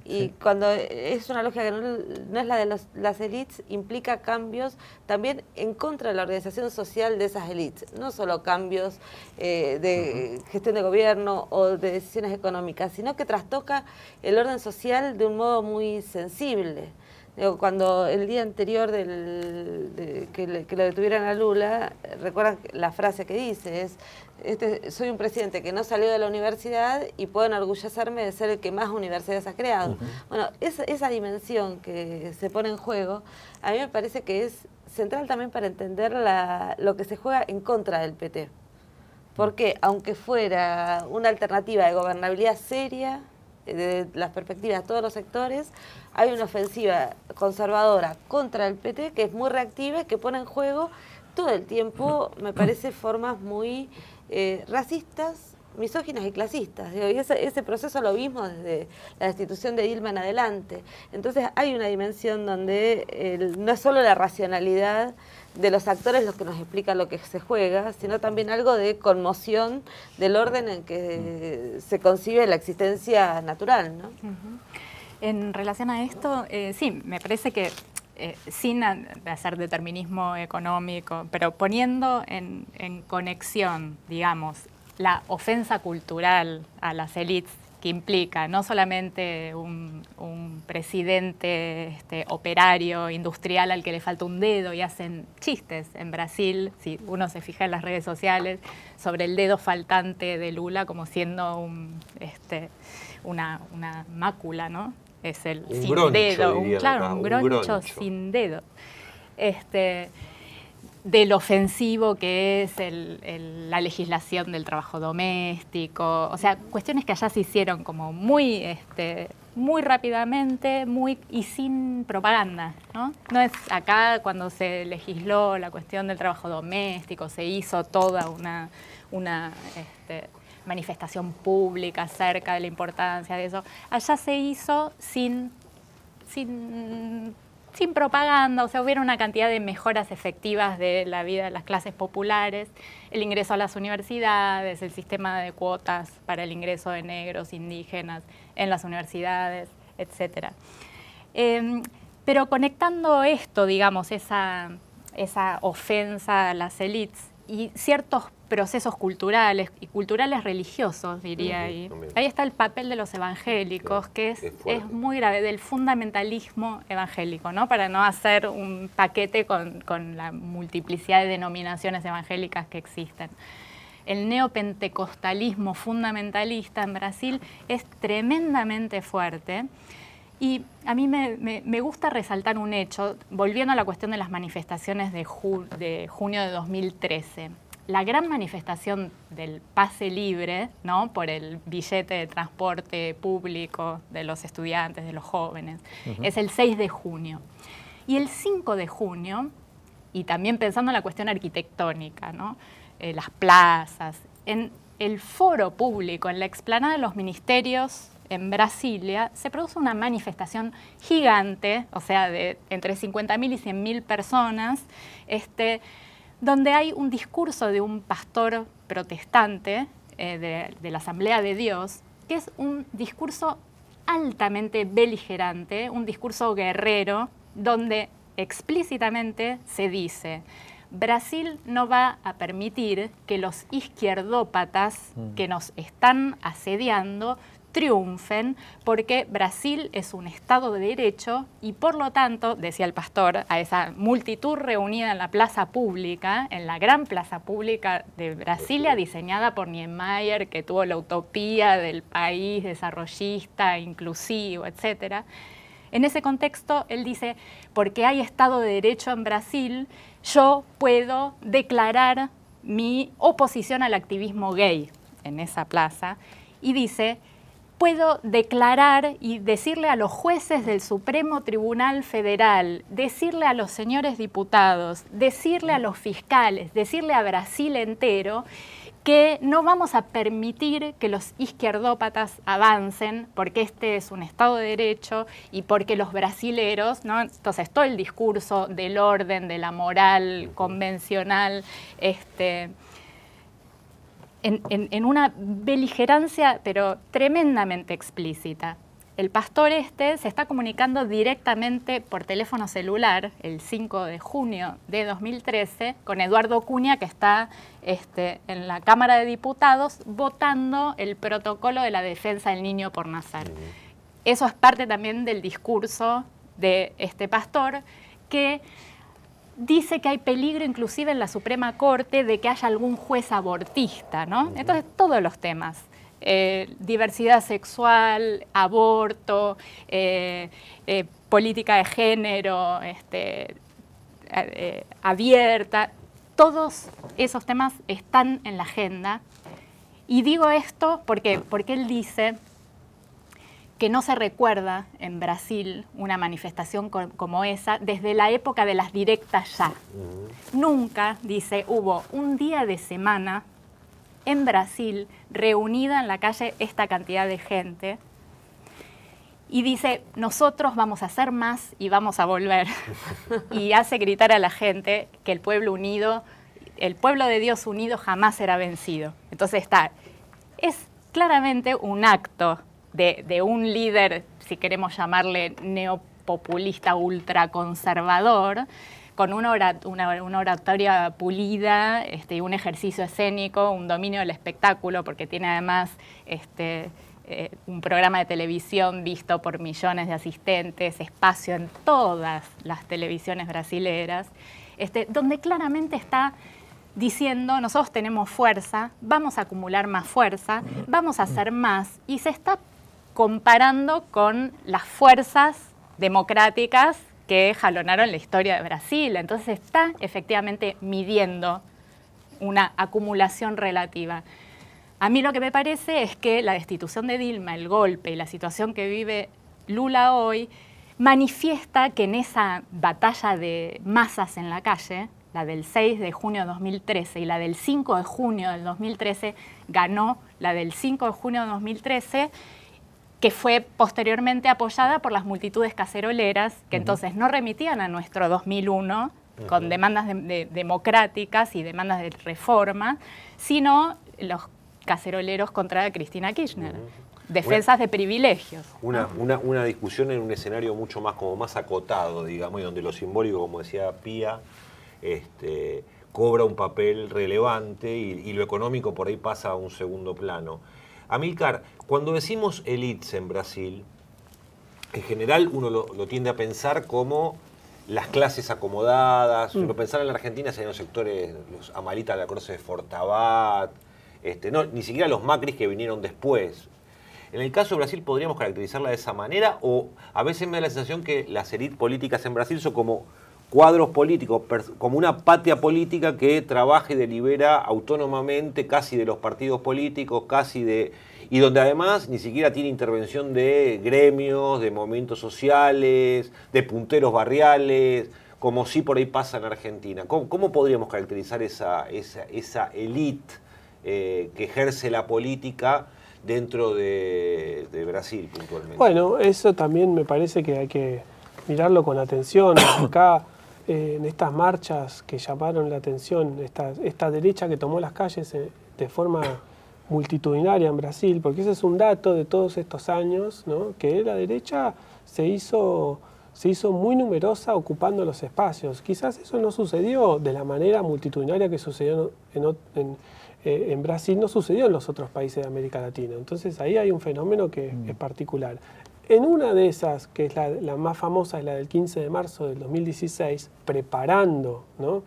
C: Y cuando es una lógica que no es la de las élites, implica cambios también en contra de la organización social de esas élites. No solo cambios de gestión de gobierno o de decisiones económicas, sino que trastoca el orden social de un modo muy sensible. Digo, cuando el día anterior que lo detuvieran a Lula, recuerdan la frase que dice, es, soy un presidente que no salió de la universidad y puedo enorgullecerme de ser el que más universidades ha creado. Bueno, esa dimensión que se pone en juego, a mí me parece que es central también para entender lo que se juega en contra del PT. Porque aunque fuera una alternativa de gobernabilidad seria, de las perspectivas de todos los sectores, hay una ofensiva conservadora contra el PT que es muy reactiva y que pone en juego todo el tiempo, me parece, formas muy racistas, misóginas y clasistas. Digo, y ese proceso lo vimos desde la destitución de Dilma en adelante. Entonces hay una dimensión donde no es solo la racionalidad de los actores los que nos explica lo que se juega, sino también algo de conmoción del orden en que se concibe la existencia natural, ¿no?
E: En relación a esto, sí, me parece que sin hacer determinismo económico, pero poniendo en conexión, digamos, la ofensa cultural a las élites que implica no solamente un presidente operario, industrial al que le falta un dedo y hacen chistes en Brasil, si uno se fija en las redes sociales, sobre el dedo faltante de Lula como siendo una mácula, ¿no? Es el
A: un
E: sin
A: groncho,
E: dedo,
A: acá,
E: un groncho sin dedo. Del ofensivo que es la legislación del trabajo doméstico, o sea, cuestiones que allá se hicieron como muy rápidamente y sin propaganda, ¿no? No es acá cuando se legisló la cuestión del trabajo doméstico, se hizo toda una manifestación pública acerca de la importancia de eso. Allá se hizo sin propaganda, o sea, hubiera una cantidad de mejoras efectivas de la vida de las clases populares, el ingreso a las universidades, el sistema de cuotas para el ingreso de negros, indígenas en las universidades, etc. Pero conectando esto, digamos, esa ofensa a las élites y ciertos procesos culturales y culturales religiosos, diría ahí. Ahí está el papel de los evangélicos, que es muy grave, del fundamentalismo evangélico, ¿no? Para no hacer un paquete con la multiplicidad de denominaciones evangélicas que existen. El neopentecostalismo fundamentalista en Brasil es tremendamente fuerte. Y a mí me gusta resaltar un hecho, volviendo a la cuestión de las manifestaciones de junio de 2013. La gran manifestación del pase libre, ¿no? Por el billete de transporte público de los estudiantes, de los jóvenes, es el 6 de junio. Y el 5 de junio, y también pensando en la cuestión arquitectónica, ¿no? Las plazas, en el foro público, en la explanada de los ministerios en Brasilia, se produce una manifestación gigante, o sea, de entre 50.000 y 100.000 personas, donde hay un discurso de un pastor protestante de la Asamblea de Dios, que es un discurso altamente beligerante, un discurso guerrero, donde explícitamente se dice: Brasil no va a permitir que los izquierdópatas que nos están asediando triunfen, porque Brasil es un Estado de Derecho y por lo tanto, decía el pastor, a esa multitud reunida en la plaza pública, en la gran plaza pública de Brasilia, diseñada por Niemeyer, que tuvo la utopía del país desarrollista, inclusivo, etc. En ese contexto, él dice, porque hay Estado de Derecho en Brasil, yo puedo declarar mi oposición al activismo gay en esa plaza, y dice: puedo declarar y decirle a los jueces del Supremo Tribunal Federal, decirle a los señores diputados, decirle a los fiscales, decirle a Brasil entero que no vamos a permitir que los izquierdópatas avancen porque este es un Estado de Derecho y porque los brasileros, ¿no? Entonces todo el discurso del orden, de la moral convencional, en una beligerancia, pero tremendamente explícita. El pastor se está comunicando directamente por teléfono celular el 5 de junio de 2013 con Eduardo Cunha, que está en la Cámara de Diputados votando el protocolo de la defensa del niño por nacer. Eso es parte también del discurso de este pastor que dice que hay peligro inclusive en la Suprema Corte de que haya algún juez abortista, ¿no? Entonces, todos los temas, diversidad sexual, aborto, política de género, abierta, todos esos temas están en la agenda. Y digo esto porque él dice que no se recuerda en Brasil una manifestación como esa desde la época de las directas ya. Nunca, dice, hubo un día de semana en Brasil reunida en la calle esta cantidad de gente. Y dice, nosotros vamos a hacer más y vamos a volver. Y hace gritar a la gente que el pueblo unido, el pueblo de Dios unido jamás será vencido. Entonces es claramente un acto de un líder, si queremos llamarle neopopulista ultraconservador, con una oratoria pulida, un ejercicio escénico, un dominio del espectáculo, porque tiene además un programa de televisión visto por millones de asistentes, espacio en todas las televisiones brasileras, donde claramente está diciendo, nosotros tenemos fuerza, vamos a acumular más fuerza, vamos a hacer más, y se está comparando con las fuerzas democráticas que jalonaron la historia de Brasil. Entonces está efectivamente midiendo una acumulación relativa. A mí lo que me parece es que la destitución de Dilma, el golpe y la situación que vive Lula hoy manifiesta que en esa batalla de masas en la calle, la del 6 de junio de 2013 y la del 5 de junio del 2013, ganó la del 5 de junio de 2013, que fue posteriormente apoyada por las multitudes caceroleras, que entonces no remitían a nuestro 2001 con demandas democráticas y demandas de reforma, sino los caceroleros contra Cristina Kirchner. Defensas de privilegios.
A: Una discusión en un escenario mucho más acotado, digamos, y donde lo simbólico, como decía Pía, cobra un papel relevante y lo económico por ahí pasa a un segundo plano. Amílcar, cuando decimos élites en Brasil, en general uno lo tiende a pensar como las clases acomodadas. Uno pensar en la Argentina serían los sectores, los Amalita Lacroze de Fortabat, ni siquiera los Macris que vinieron después. En el caso de Brasil, ¿podríamos caracterizarla de esa manera? O a veces me da la sensación que las élites políticas en Brasil son como cuadros políticos, como una patria política que trabaja y delibera autónomamente casi de los partidos políticos, y donde además ni siquiera tiene intervención de gremios, de movimientos sociales, de punteros barriales, como sí por ahí pasa en Argentina. ¿Cómo podríamos caracterizar esa élite que ejerce la política dentro de Brasil puntualmente?
D: Bueno, eso también me parece que hay que mirarlo con atención. Acá, en estas marchas que llamaron la atención, esta derecha que tomó las calles de forma multitudinaria en Brasil, porque ese es un dato de todos estos años, ¿no? Que la derecha se hizo muy numerosa ocupando los espacios. Quizás eso no sucedió de la manera multitudinaria que sucedió en Brasil, no sucedió en los otros países de América Latina. Entonces ahí hay un fenómeno que es particular. En una de esas, que es la más famosa, es la del 15 de marzo del 2016, preparando, ¿no?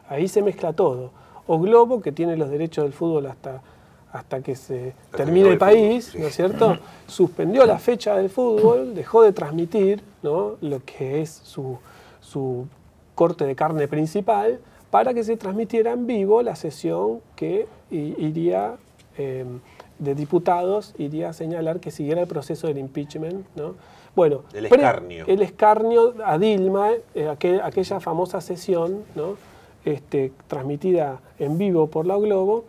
D: Ahí se mezcla todo. O Globo, que tiene los derechos del fútbol hasta que se termine el país, sí, ¿no es cierto? Suspendió la fecha del fútbol, dejó de transmitir, ¿no?, lo que es su corte de carne principal, para que se transmitiera en vivo la sesión que iría de diputados, iría a señalar que siguiera el proceso del impeachment, ¿no? Bueno, el escarnio a Dilma, aquella famosa sesión, ¿no?, transmitida en vivo por la Globo,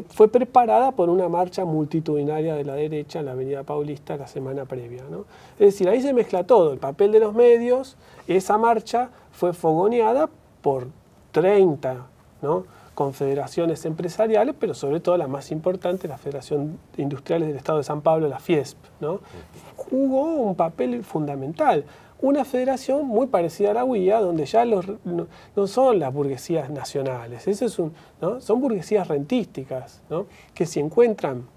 D: fue preparada por una marcha multitudinaria de la derecha en la Avenida Paulista la semana previa, ¿no? Es decir, ahí se mezcla todo, el papel de los medios. Esa marcha fue fogoneada por 30, ¿no?, confederaciones empresariales, pero sobre todo la más importante, la Federación de Industriales del Estado de San Pablo, la Fiesp, ¿no? Jugó un papel fundamental. Una federación muy parecida a la UIA, donde ya no son las burguesías nacionales, ¿no?, son burguesías rentísticas, ¿no?, que si encuentran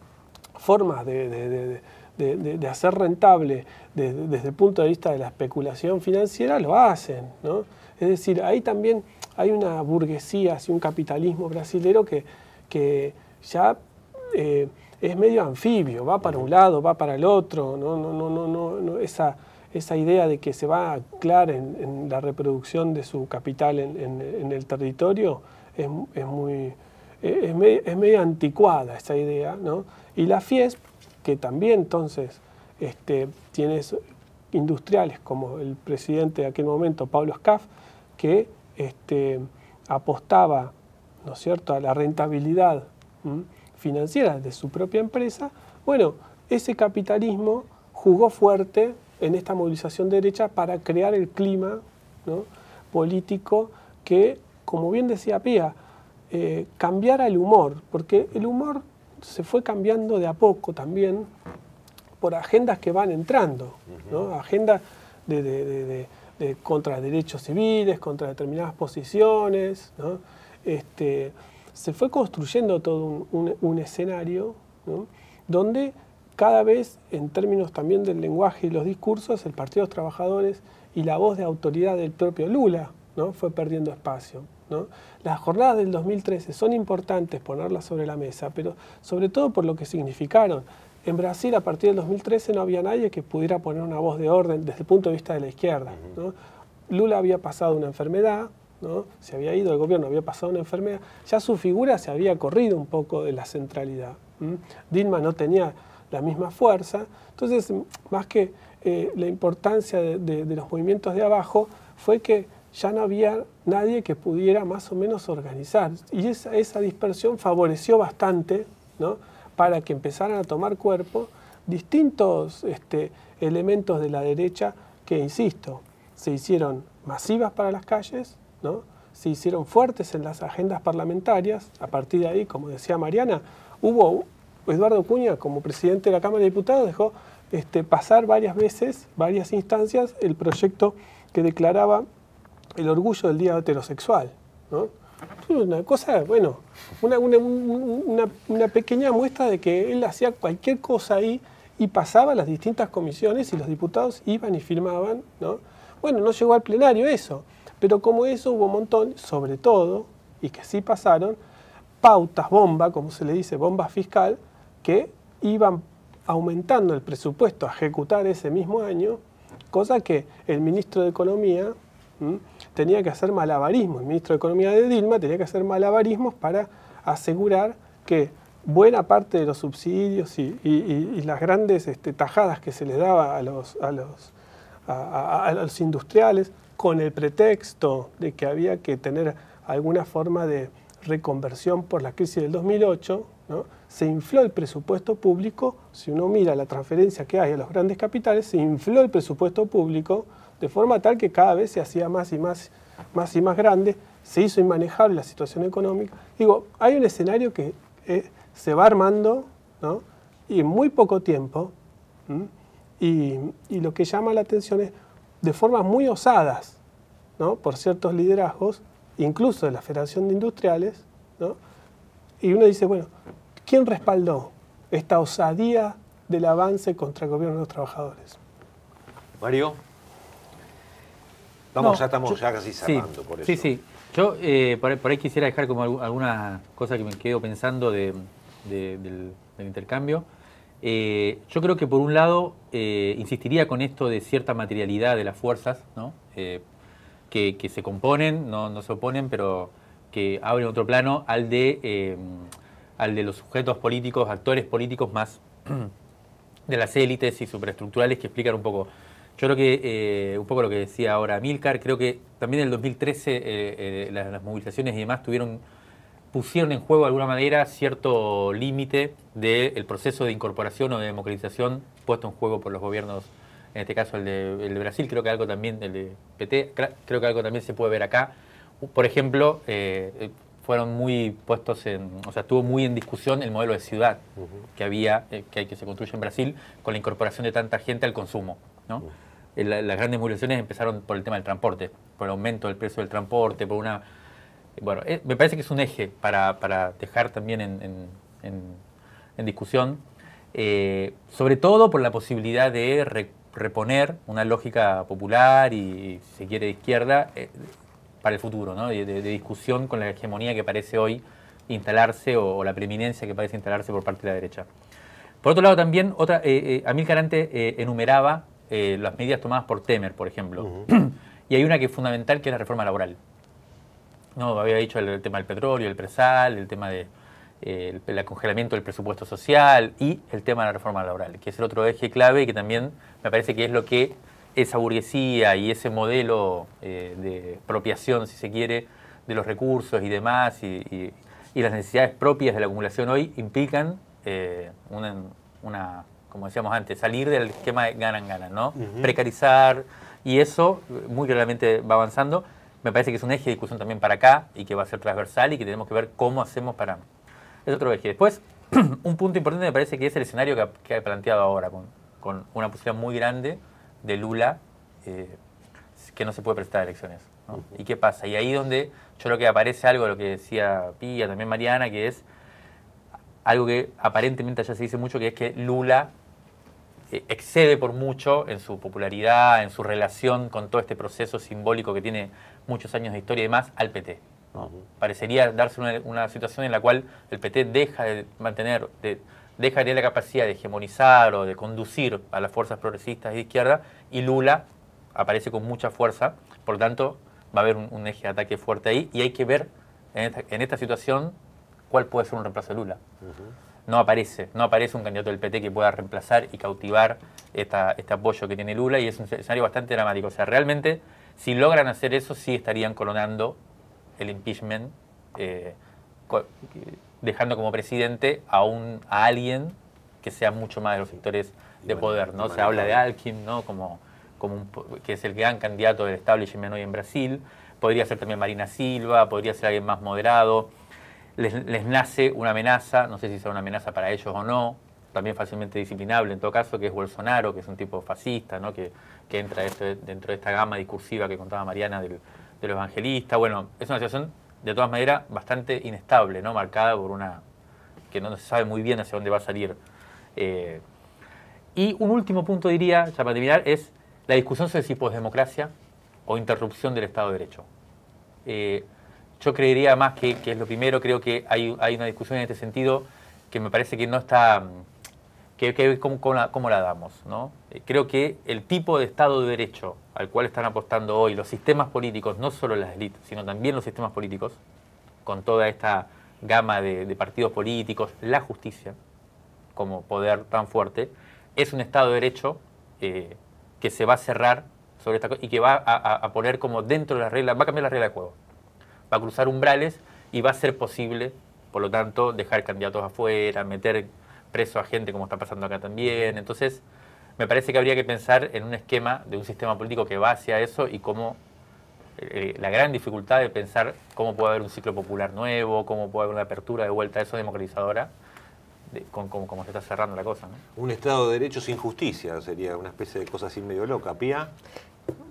D: formas de de hacer rentable desde el punto de vista de la especulación financiera, lo hacen, ¿no? Es decir, ahí también hay una burguesía, así un capitalismo brasilero que ya es medio anfibio, va para un lado, va para el otro, esa idea de que se va a anclar en la reproducción de su capital en el territorio es medio anticuada esa idea, ¿no? Y la Fiesp, que también entonces tiene industriales como el presidente de aquel momento, Pablo Scaff, que apostaba, ¿no es cierto?, a la rentabilidad financiera de su propia empresa. Bueno, ese capitalismo jugó fuerte en esta movilización derecha para crear el clima, ¿no?, político que, como bien decía Pía, cambiara el humor, porque el humor se fue cambiando de a poco también por agendas que van entrando, ¿no? Agendas contra derechos civiles, contra determinadas posiciones, ¿no? Se fue construyendo todo un escenario, ¿no?, donde cada vez, en términos también del lenguaje y los discursos, el Partido de los Trabajadores y la voz de autoridad del propio Lula, ¿no?, fue perdiendo espacio, ¿no? Las jornadas del 2013 son importantes ponerlas sobre la mesa, pero sobre todo por lo que significaron. En Brasil, a partir del 2013, no había nadie que pudiera poner una voz de orden desde el punto de vista de la izquierda, ¿no? Lula había pasado una enfermedad, ¿no? Se había ido del gobierno, había pasado una enfermedad, ya su figura se había corrido un poco de la centralidad. Dilma no tenía la misma fuerza, entonces más que la importancia de los movimientos de abajo fue que ya no había nadie que pudiera más o menos organizar, y esa dispersión favoreció bastante, ¿no?, para que empezaran a tomar cuerpo distintos elementos de la derecha que, insisto, se hicieron masivas para las calles, ¿no?, se hicieron fuertes en las agendas parlamentarias. A partir de ahí, como decía Mariana, Eduardo Cunha, como presidente de la Cámara de Diputados, dejó pasar varias veces, varias instancias, el proyecto que declaraba el orgullo del día heterosexual, ¿no? Una cosa, bueno, una pequeña muestra de que él hacía cualquier cosa ahí y pasaba a las distintas comisiones y los diputados iban y firmaban, ¿no? Bueno, no llegó al plenario eso, pero como eso hubo un montón, sobre todo, y que sí pasaron, pautas bomba, como se le dice, bomba fiscal, que iban aumentando el presupuesto a ejecutar ese mismo año, cosa que el ministro de Economía tenía que hacer malabarismos. El ministro de Economía de Dilma tenía que hacer malabarismos para asegurar que buena parte de los subsidios y las grandes tajadas que se les daba a los industriales, con el pretexto de que había que tener alguna forma de reconversión por la crisis del 2008, ¿no?, se infló el presupuesto público. Si uno mira la transferencia que hay a los grandes capitales, se infló el presupuesto público de forma tal que cada vez se hacía más y más grande, se hizo inmanejable la situación económica. Digo, hay un escenario que se va armando, ¿no?, y en muy poco tiempo, y lo que llama la atención es de formas muy osadas, ¿no?, por ciertos liderazgos, incluso de la Federación de Industriales, ¿no?, y uno dice, bueno, ¿quién respaldó esta osadía del avance contra el gobierno de los trabajadores?
A: Mario. Ya estamos casi cerrando, por eso.
B: Sí. Yo por ahí quisiera dejar como alguna cosa que me quedo pensando del intercambio. Yo creo que por un lado insistiría con esto de cierta materialidad de las fuerzas, ¿no?, que se componen, no se oponen, pero que abren otro plano al de los sujetos políticos, actores políticos más de las élites y superestructurales, que explican un poco. Yo creo que un poco lo que decía ahora Amílcar, creo que también en el 2013 las movilizaciones y demás pusieron en juego de alguna manera cierto límite del proceso de incorporación o de democratización puesto en juego por los gobiernos, en este caso el de Brasil, creo que algo también, el de PT, creo que algo también se puede ver acá. Por ejemplo, fueron muy puestos estuvo muy en discusión el modelo de ciudad que se construye en Brasil con la incorporación de tanta gente al consumo, ¿no? Las grandes movilizaciones empezaron por el tema del transporte, por el aumento del precio del transporte, por una... Bueno, me parece que es un eje para dejar también en discusión. sobre todo por la posibilidad de reponer una lógica popular y, si se quiere, de izquierda para el futuro, ¿no? de discusión con la hegemonía que parece hoy instalarse o la preeminencia que parece instalarse por parte de la derecha. Por otro lado, también, Amílcar antes enumeraba las medidas tomadas por Temer, por ejemplo. Y hay una que es fundamental, que es la reforma laboral. No, había dicho el tema del petróleo, el presal, el tema de el congelamiento del presupuesto social y el tema de la reforma laboral, que es el otro eje clave y que también me parece que es lo que esa burguesía y ese modelo de expropiación, si se quiere, de los recursos y demás y las necesidades propias de la acumulación hoy implican como decíamos antes, salir del esquema de ganan-ganan, ¿no? Precarizar, y eso muy claramente va avanzando. Me parece que es un eje de discusión también para acá y que va a ser transversal y que tenemos que ver cómo hacemos para... Es otro eje. Después, un punto importante me parece que es el escenario que ha planteado ahora, con una posibilidad muy grande de Lula, que no se puede presentar a elecciones, ¿no? ¿Y qué pasa? Y ahí donde yo creo que aparece algo de lo que decía Pía, también Mariana, que es algo que aparentemente ya se dice mucho, que es que Lula excede por mucho en su popularidad, en su relación con todo este proceso simbólico que tiene muchos años de historia y demás, al PT, ¿no? Parecería darse una situación en la cual el PT deja de tener la capacidad de hegemonizar o de conducir a las fuerzas progresistas de izquierda, y Lula aparece con mucha fuerza. Por lo tanto, va a haber un eje de ataque fuerte ahí, y hay que ver en esta situación cuál puede ser un reemplazo de Lula. No aparece un candidato del PT que pueda reemplazar y cautivar este apoyo que tiene Lula, y es un escenario bastante dramático. O sea, realmente, si logran hacer eso, sí estarían coronando el impeachment, dejando como presidente a alguien que sea mucho más de los sectores de poder, ¿no? Se habla de Alckmin, ¿no? Que es el gran candidato del establishment hoy en Brasil. Podría ser también Marina Silva, podría ser alguien más moderado. Les nace una amenaza, no sé si será una amenaza para ellos o no, también fácilmente disciplinable en todo caso, que es Bolsonaro, que es un tipo fascista, ¿no? que entra dentro de esta gama discursiva que contaba Mariana del evangelista. Bueno, es una situación de todas maneras bastante inestable, ¿no? Marcada por que no se sabe muy bien hacia dónde va a salir. Y un último punto, diría, ya para terminar, es la discusión sobre si posdemocracia o interrupción del Estado de Derecho. Yo creería más que es lo primero. Creo que hay una discusión en este sentido que me parece que no está... que cómo la damos, ¿no? Creo que el tipo de Estado de Derecho al cual están apostando hoy los sistemas políticos, no solo las élites, sino también los sistemas políticos, con toda esta gama de partidos políticos, la justicia como poder tan fuerte, es un Estado de Derecho que se va a cerrar sobre esta cosa y que va a poner como dentro de las reglas, va a cambiar la regla de juego. Va a cruzar umbrales y va a ser posible, por lo tanto, dejar candidatos afuera, meter preso a gente como está pasando acá también. Entonces, me parece que habría que pensar en un esquema de un sistema político que va hacia eso y cómo la gran dificultad de pensar cómo puede haber un ciclo popular nuevo, cómo puede haber una apertura de vuelta a eso democratizadora, como se está cerrando la cosa, ¿no?
A: Un Estado de Derecho sin justicia sería una especie de cosa así medio loca. ¿Pía?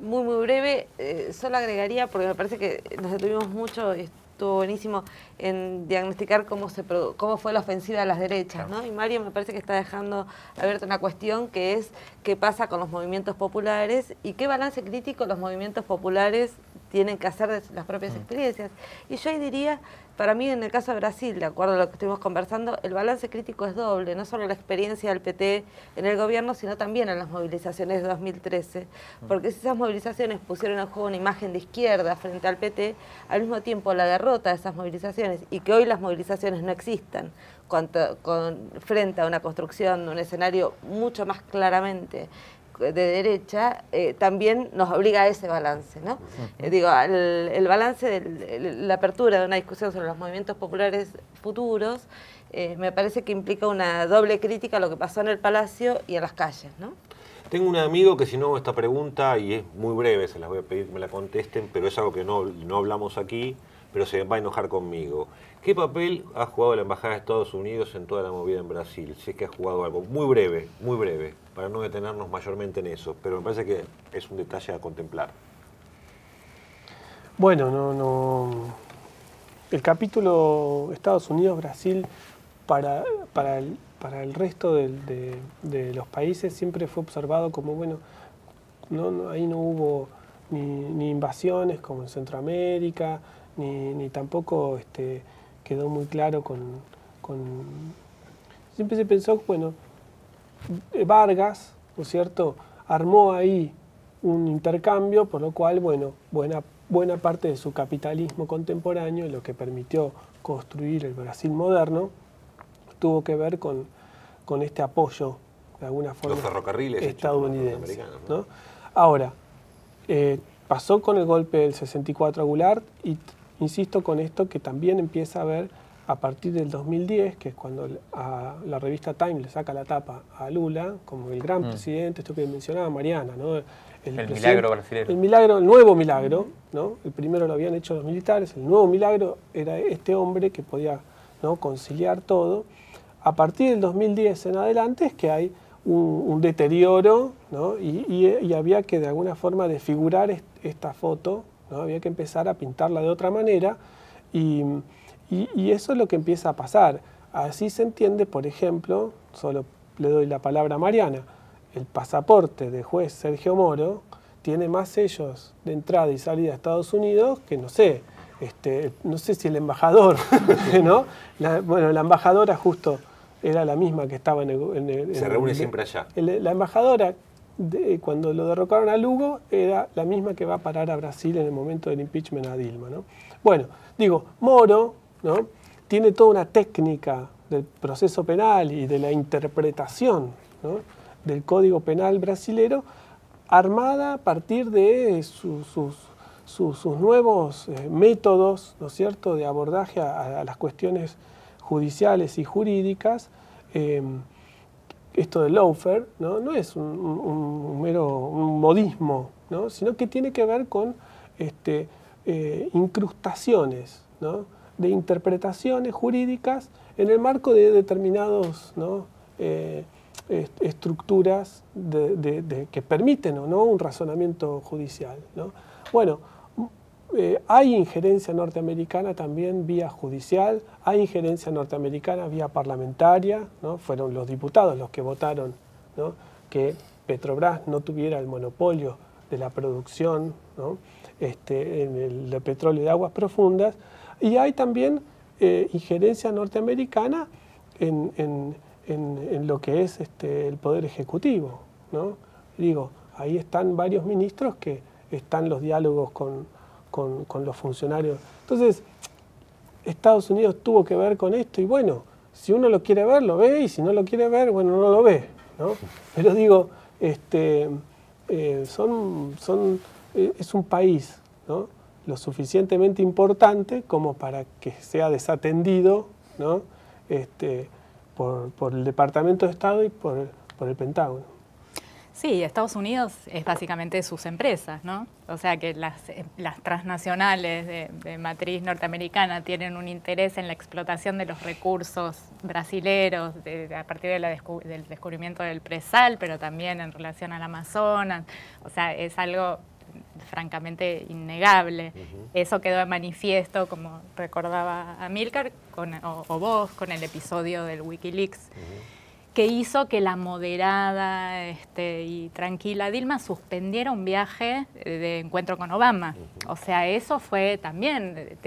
C: Muy, muy breve, solo agregaría, porque me parece que nos detuvimos mucho y estuvo buenísimo en diagnosticar cómo fue la ofensiva de las derechas, ¿no? Y Mario me parece que está dejando abierta una cuestión que es qué pasa con los movimientos populares y qué balance crítico los movimientos populares tienen que hacer de las propias experiencias. Y yo ahí diría, para mí en el caso de Brasil, de acuerdo a lo que estuvimos conversando, el balance crítico es doble, no solo la experiencia del PT en el gobierno, sino también en las movilizaciones de 2013, porque si esas movilizaciones pusieron en juego una imagen de izquierda frente al PT, al mismo tiempo la derrota de esas movilizaciones y que hoy las movilizaciones no existan frente a una construcción de un escenario mucho más claramente de derecha, también nos obliga a ese balance, ¿no? El balance de la apertura de una discusión sobre los movimientos populares futuros me parece que implica una doble crítica a lo que pasó en el Palacio y en las calles, ¿no?
A: Tengo un amigo que si no hago esta pregunta, y es muy breve, se las voy a pedir que me la contesten, pero es algo que no hablamos aquí, pero se va a enojar conmigo. ¿Qué papel ha jugado la Embajada de Estados Unidos en toda la movida en Brasil? Si es que ha jugado algo. Muy breve, para no detenernos mayormente en eso, pero me parece que es un detalle a contemplar.
D: Bueno, el capítulo Estados Unidos-Brasil para para el resto de los países siempre fue observado como, bueno, ahí no hubo ni invasiones como en Centroamérica, ni tampoco quedó muy claro Siempre se pensó, bueno, Vargas, ¿no es cierto?, armó ahí un intercambio, por lo cual, bueno, buena parte de su capitalismo contemporáneo, lo que permitió construir el Brasil moderno, tuvo que ver con este apoyo, de alguna forma,
A: los ferrocarriles
D: estadounidense, ¿no? Ahora, pasó con el golpe del 64 a Goulart y insisto con esto que también empieza a ver a partir del 2010, que es cuando la revista Time le saca la tapa a Lula como el gran presidente, esto que mencionaba Mariana, ¿no?
B: El milagro brasileño.
D: El milagro, el nuevo milagro, ¿no? El primero lo habían hecho los militares, el nuevo milagro era este hombre que podía, ¿no?, conciliar todo. A partir del 2010 en adelante es que hay un deterioro, ¿no? y había que de alguna forma desfigurar esta foto, ¿no? Había que empezar a pintarla de otra manera y eso es lo que empieza a pasar. Así se entiende, por ejemplo, solo le doy la palabra a Mariana, el pasaporte de juez Sergio Moro tiene más sellos de entrada y salida a Estados Unidos que, no sé si el embajador, ¿no? Bueno, la embajadora justo era la misma que estaba
A: se reúne siempre allá.
D: La embajadora, cuando lo derrocaron a Lugo, era la misma que va a parar a Brasil en el momento del impeachment a Dilma, ¿no? Bueno, digo, Moro, ¿no?, tiene toda una técnica del proceso penal y de la interpretación, ¿no?, del Código Penal brasilero, armada a partir de sus nuevos métodos, ¿no es cierto?, de abordaje a las cuestiones judiciales y jurídicas. Esto del lawfare, no es un mero modismo, ¿no?, sino que tiene que ver con incrustaciones, ¿no?, de interpretaciones jurídicas en el marco de determinados, ¿no?, estructuras que permiten o no un razonamiento judicial, ¿no? Bueno, hay injerencia norteamericana también vía judicial, hay injerencia norteamericana vía parlamentaria, ¿no? Fueron los diputados los que votaron, ¿no?, que Petrobras no tuviera el monopolio de la producción, ¿no?, en el petróleo de aguas profundas, y hay también injerencia norteamericana en lo que es el Poder Ejecutivo, ¿no? Digo, ahí están varios ministros que están los diálogos con los funcionarios. Entonces, Estados Unidos tuvo que ver con esto y bueno, si uno lo quiere ver, lo ve, y si no lo quiere ver, bueno, no lo ve, ¿no? Pero digo, es un país, ¿no?, lo suficientemente importante como para que sea desatendido, ¿no?, por el Departamento de Estado y por el Pentágono.
E: Sí, Estados Unidos es básicamente sus empresas, ¿no? O sea que las transnacionales de matriz norteamericana tienen un interés en la explotación de los recursos brasileros a partir del descubrimiento del presal, pero también en relación al Amazonas. O sea, es algo francamente innegable. Eso quedó de manifiesto, como recordaba Amílcar, o vos, con el episodio del Wikileaks, que hizo que la moderada y tranquila Dilma suspendiera un viaje de encuentro con Obama. O sea, eso fue también,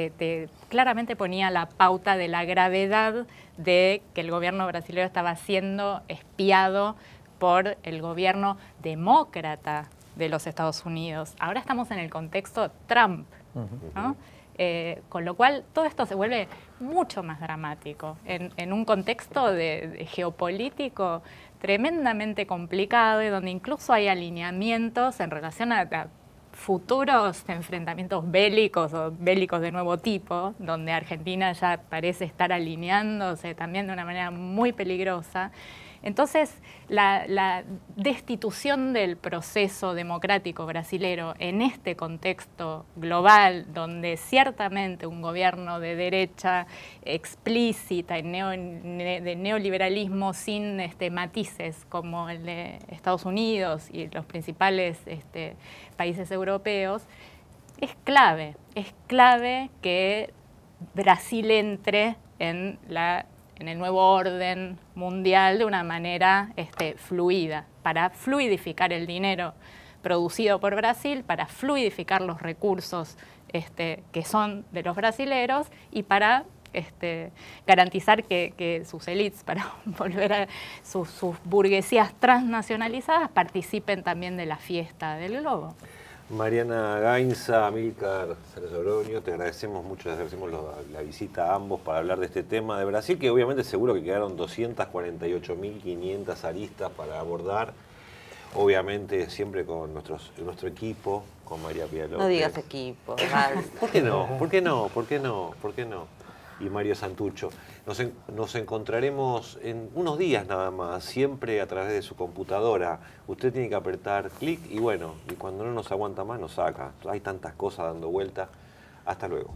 E: claramente ponía la pauta de la gravedad de que el gobierno brasileño estaba siendo espiado por el gobierno demócrata de los Estados Unidos. Ahora estamos en el contexto Trump, ¿no? Con lo cual todo esto se vuelve mucho más dramático en un contexto de geopolítico tremendamente complicado y donde incluso hay alineamientos en relación a futuros enfrentamientos bélicos o bélicos de nuevo tipo, donde Argentina ya parece estar alineándose también de una manera muy peligrosa. Entonces, la destitución del proceso democrático brasilero en este contexto global, donde ciertamente un gobierno de derecha explícita y de neoliberalismo sin matices como el de Estados Unidos y los principales países europeos, es clave que Brasil entre en la en el nuevo orden mundial de una manera fluida, para fluidificar el dinero producido por Brasil, para fluidificar los recursos que son de los brasileros y para garantizar que sus élites, para volver a sus burguesías transnacionalizadas, participen también de la fiesta del globo.
A: Mariana Gainza, Amílcar Cerezo, te agradecemos mucho, les agradecemos la visita a ambos para hablar de este tema de Brasil, que obviamente seguro que quedaron 248.500 aristas para abordar, obviamente siempre con nuestro equipo, con María Pía López.
C: No digas equipo.
A: ¿Por qué no? ¿Por qué no? ¿Por qué no? ¿Por qué no? Y Mario Santucho. Nos encontraremos en unos días nada más, siempre a través de su computadora. Usted tiene que apretar clic y bueno, y cuando no nos aguanta más nos saca. Hay tantas cosas dando vuelta. Hasta luego.